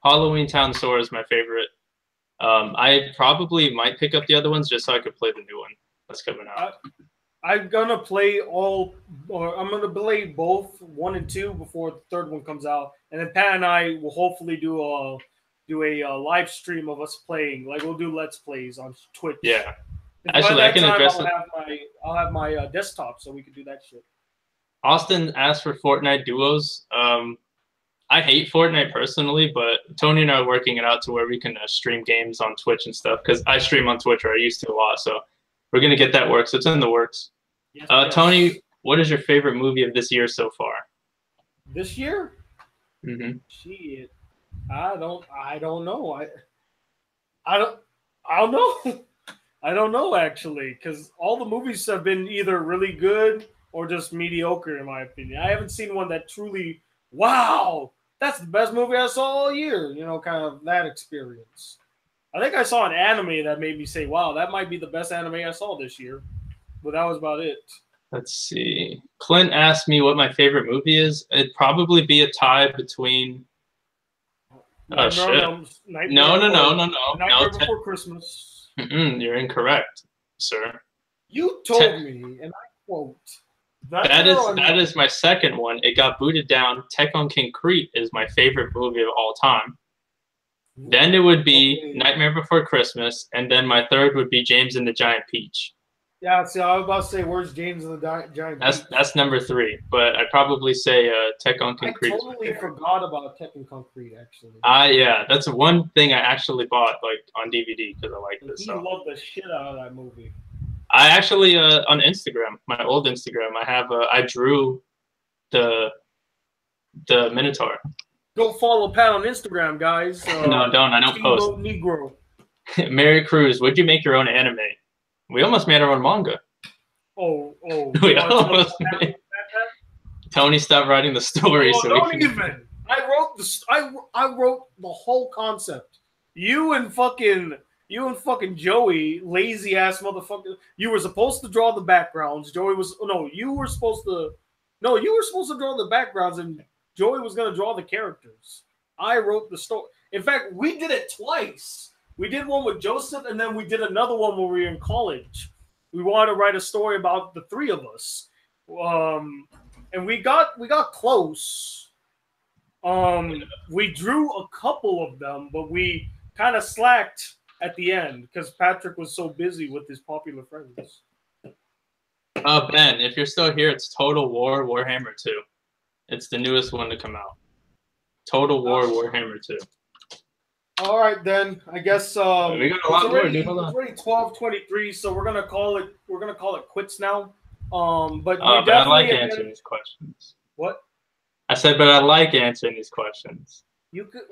Halloween Town Soar is my favorite. I probably might pick up the other ones just so I could play the new one that's coming out. I'm gonna play I'm gonna play both 1 and 2 before the third one comes out, and then Pat and I will hopefully do a live stream of us playing. Like we'll do Let's Plays on Twitch. Yeah. Actually, I can address it. I'll have my desktop so we can do that shit. Austin asked for Fortnite duos. I hate Fortnite personally, but Tony and I are working it out to where we can stream games on Twitch and stuff because I stream on Twitch, or I used to a lot. So we're going to get that work. So it's in the works. Yes, yes. Tony, what is your favorite movie of this year so far? This year? Mm-hmm. Shit. I don't know. I don't know. I don't know actually, because all the movies have been either really good or just mediocre in my opinion. I haven't seen one that truly, wow, that's the best movie I saw all year. You know, kind of that experience. I think I saw an anime that made me say, wow, that might be the best anime I saw this year. But that was about it. Let's see. Clint asked me what my favorite movie is. It'd probably be a tie between. Oh shit! Nightmare Before Christmas. You're incorrect, sir. You told me, and I quote. That is my second one. It got booted down. Tech on Concrete is my favorite movie of all time. Then it would be Nightmare Before Christmas, and then my third would be James and the Giant Peach. Yeah, see, I was about to say, where's James and the Giant Peach? That's number 3, but I'd probably say Tech on Concrete. I totally forgot about Tech on Concrete, actually. Yeah, that's one thing I actually bought like on DVD because I liked it. You love the shit out of that movie. I actually on Instagram, my old Instagram, I drew the Minotaur. Go follow Pat on Instagram, guys. No, don't. I don't post. Negro. Mary Cruz, would you make your own anime? We almost made our own manga. Oh. We almost made... Tony stopped writing the story. I wrote the whole concept. You and fucking Joey, lazy ass motherfucker. You were supposed to draw the backgrounds. You were supposed to draw the backgrounds, and Joey was gonna draw the characters. I wrote the story. In fact, we did it twice. We did one with Joseph, and then we did another one when we were in college. We wanted to write a story about the three of us, and we got close. We drew a couple of them, but we kind of slacked at the end because Patrick was so busy with his popular friends. Ben, if you're still here, it's Total War Warhammer 2. It's the newest one to come out. Total War Warhammer 2. All right, then. I guess we got a lot more, dude. Hold on. It's already 12:23, so we're gonna call it quits now. But I like answering these questions. What? I said, but I like answering these questions.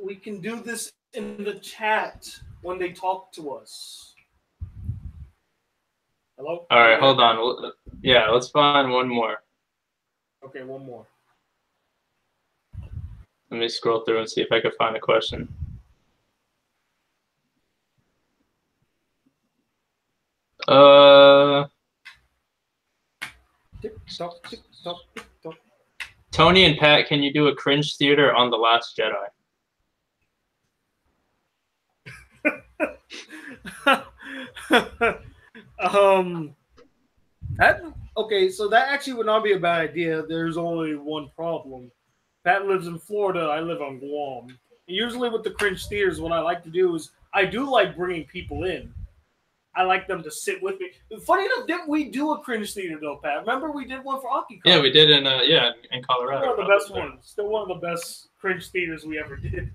We can do this in the chat when they talk to us. Hello? All right, hold on. Yeah, let's find one more. Okay, one more. Let me scroll through and see if I can find a question. Tick tock, tick tock, tick tock. Tony and Pat, can you do a cringe theater on The Last Jedi? So that actually would not be a bad idea. There's only one problem. Pat lives in Florida. I live on Guam. And usually with the cringe theaters, what I like to do is I do like bringing people in. I like them to sit with me. Funny enough, didn't we do a cringe theater though, Pat? Remember we did one for Akiko? Yeah, we did in Colorado. One of the best ones. Still one of the best cringe theaters we ever did.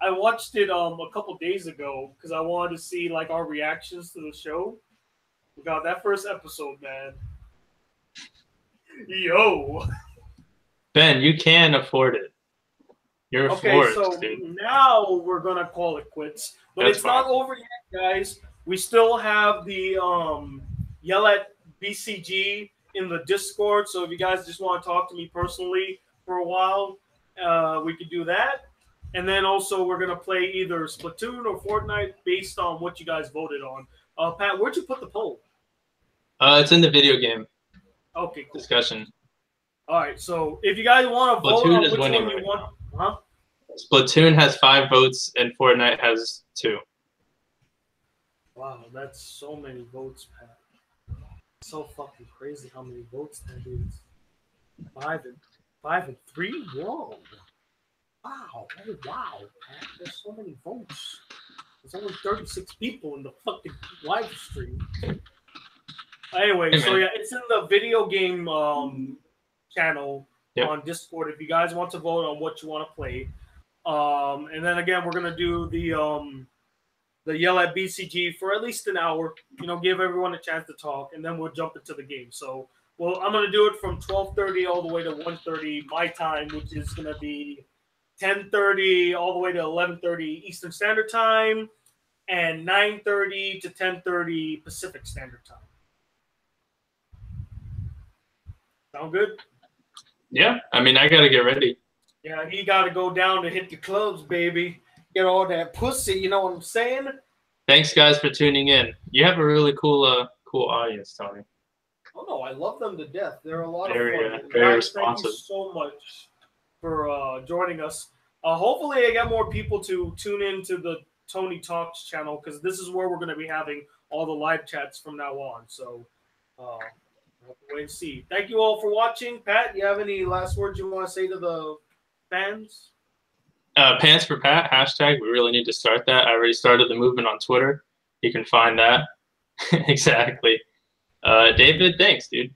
I watched it a couple days ago because I wanted to see like our reactions to the show. We got that first episode, man. Yo. Ben, you can afford it. You're afforded, so dude. Now we're gonna call it quits. But it's not over yet, guys. We still have the Yell at BCG in the Discord. So if you guys just want to talk to me personally for a while, we could do that. And then also we're gonna play either Splatoon or Fortnite based on what you guys voted on. Pat, where'd you put the poll? It's in the video game. Okay, cool. Discussion. All right, so if you guys want to vote on which one you want, Splatoon has 5 votes and Fortnite has 2. Wow, that's so many votes, Pat. So fucking crazy how many votes that is. 5 and 3? Whoa. Wow. Oh, wow, Pat. There's so many votes. There's only 36 people in the fucking live stream. Anyway, so yeah, it's in the video game channel on Discord if you guys want to vote on what you want to play. And then again, we're gonna do the Yell at BCG for at least an hour. You know, give everyone a chance to talk, and then we'll jump into the game. So, I'm gonna do it from 12:30 all the way to 1:30 my time, which is gonna be 10:30 all the way to 11:30 Eastern Standard Time, and 9:30 to 10:30 Pacific Standard Time. Sound good? Yeah, I mean, I gotta get ready. Yeah, he got to go down to hit the clubs, baby. Get all that pussy. You know what I'm saying? Thanks, guys, for tuning in. You have a really cool, cool audience, Tony. Oh no, I love them to death. They're a lot of Very, fun. very Guys, thank you responsive. so much for joining us. Hopefully, I get more people to tune into the Tony Talks channel because this is where we're going to be having all the live chats from now on. So, we'll have to wait and see. Thank you all for watching. Pat, you have any last words you want to say to the fans? Pants for Pat hashtag. We really need to start that. I already started the movement on Twitter. You can find that. Exactly. David, thanks, dude.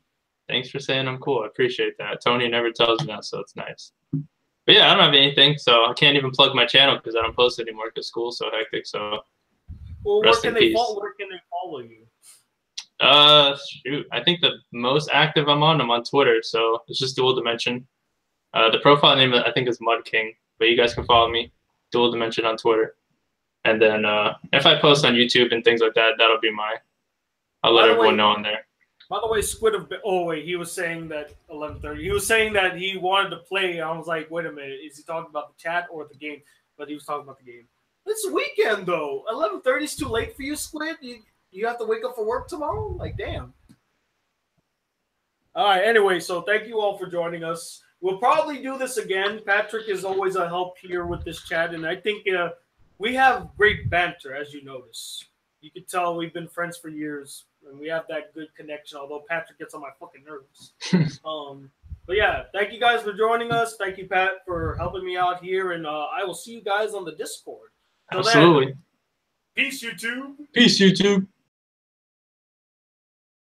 Thanks for saying I'm cool. I appreciate that. Tony never tells me that, so it's nice. But yeah, I don't have anything, so I can't even plug my channel because I don't post anymore because school's so hectic. So, well, rest in peace. Where can they follow you? Shoot, I think the most active I'm on Twitter, so it's just Dual Dimension. The profile name I think is Mud King, but you guys can follow me, Dual Dimension on Twitter. And then if I post on YouTube and things like that, that'll be I'll let everyone know on there. By the way, he was saying that 11:30. He was saying that he wanted to play. I was like, wait a minute, is he talking about the chat or the game? But he was talking about the game. It's a weekend though. 11:30 is too late for you, Squid. You have to wake up for work tomorrow. Like, damn. All right. Anyway, so thank you all for joining us. We'll probably do this again. Patrick is always a help here with this chat, and I think we have great banter, as you notice. You can tell we've been friends for years. And we have that good connection, although Patrick gets on my fucking nerves. But yeah, thank you guys for joining us. Thank you, Pat, for helping me out here. And I will see you guys on the Discord. Absolutely. Peace, YouTube. Peace, YouTube.